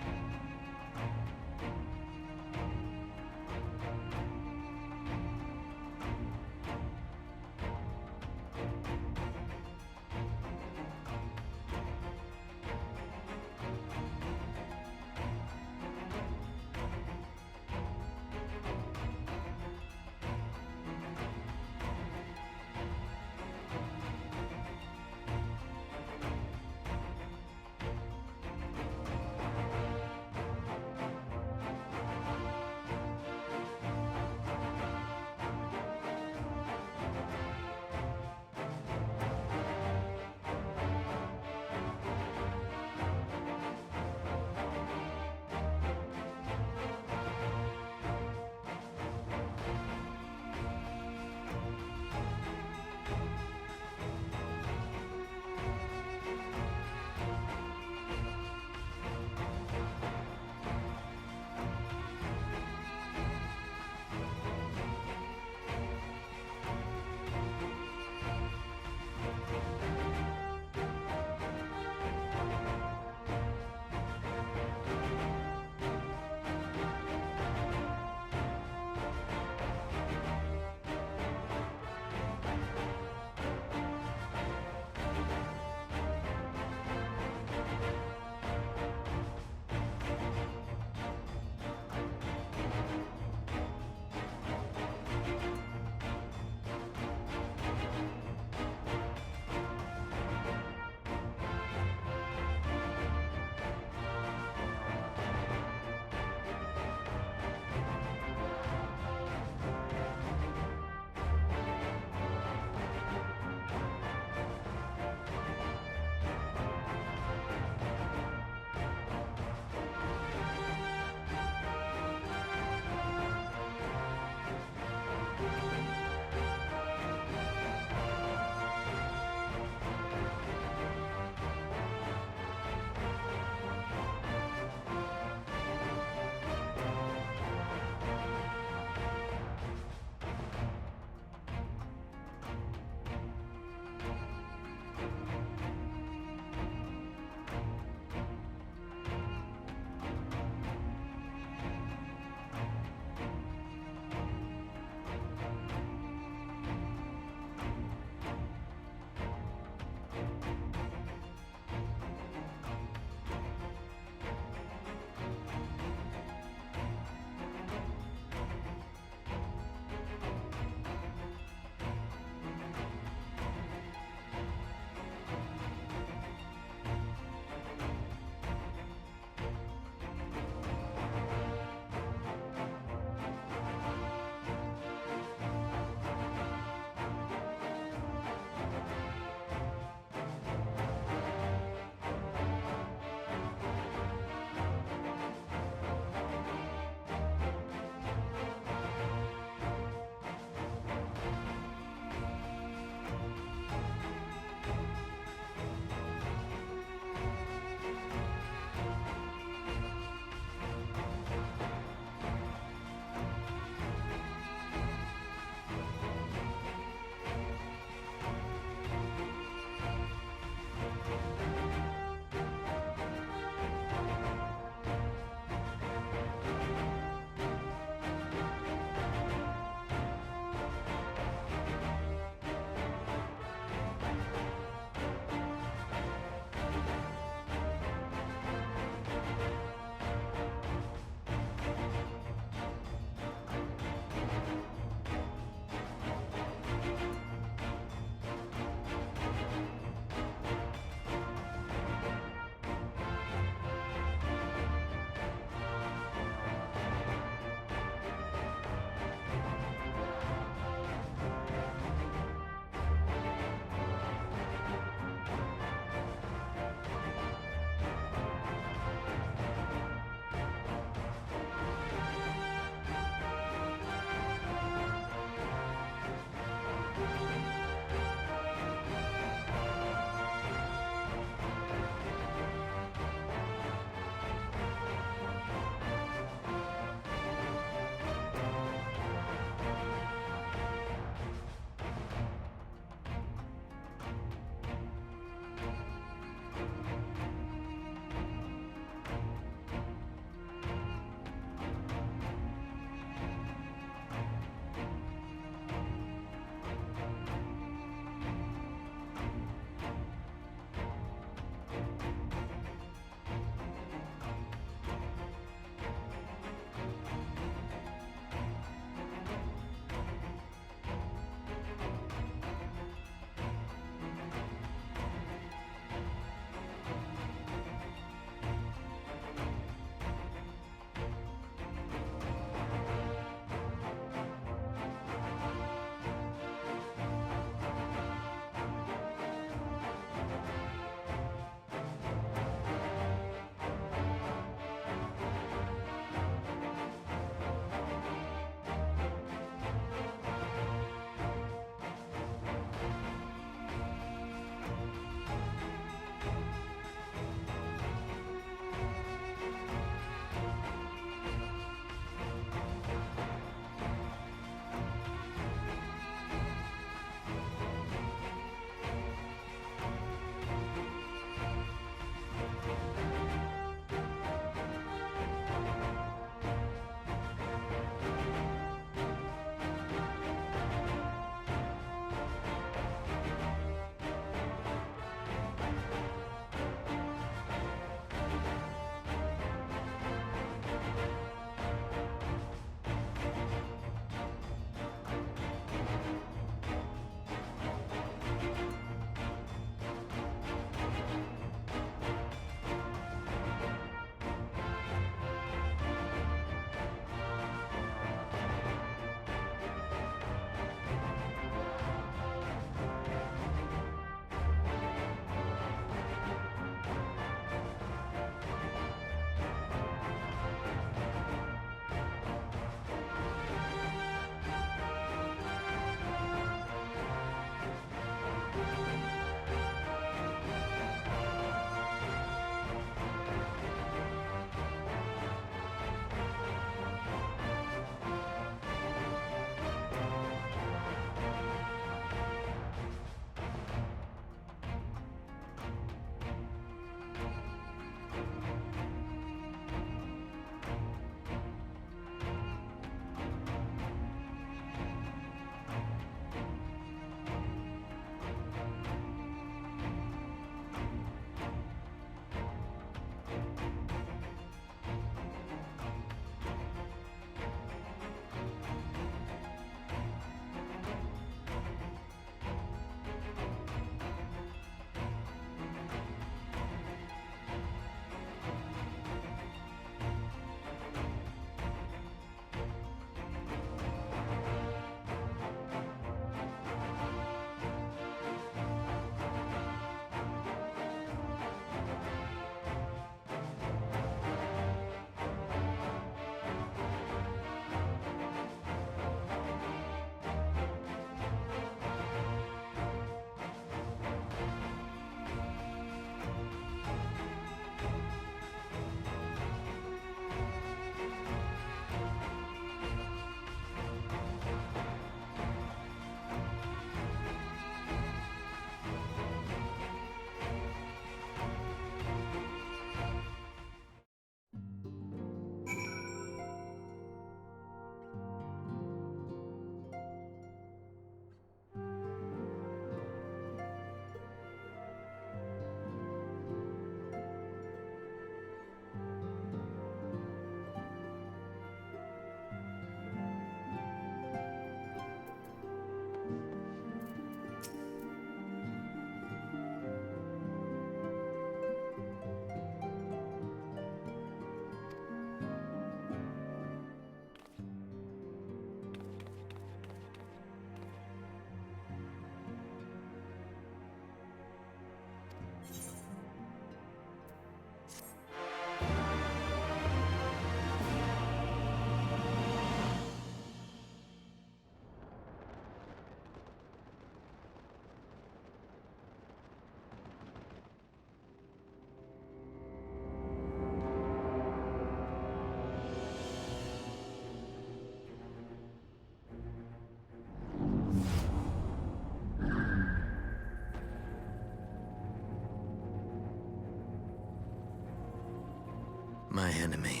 My enemy.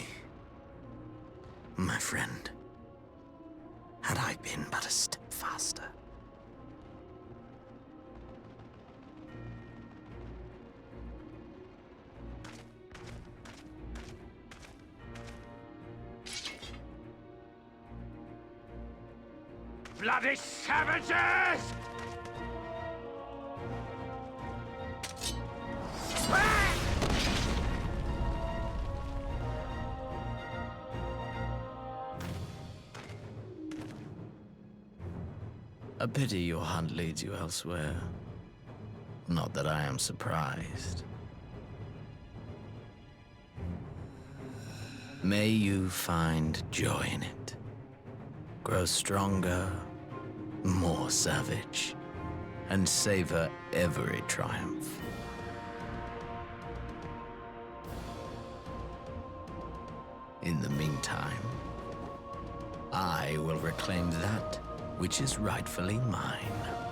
My friend. Had I been but a step faster. Bloody savages! A pity your hunt leads you elsewhere. Not that I am surprised. May you find joy in it. Grow stronger, more savage, and savor every triumph. In the meantime, I will reclaim that which is rightfully mine.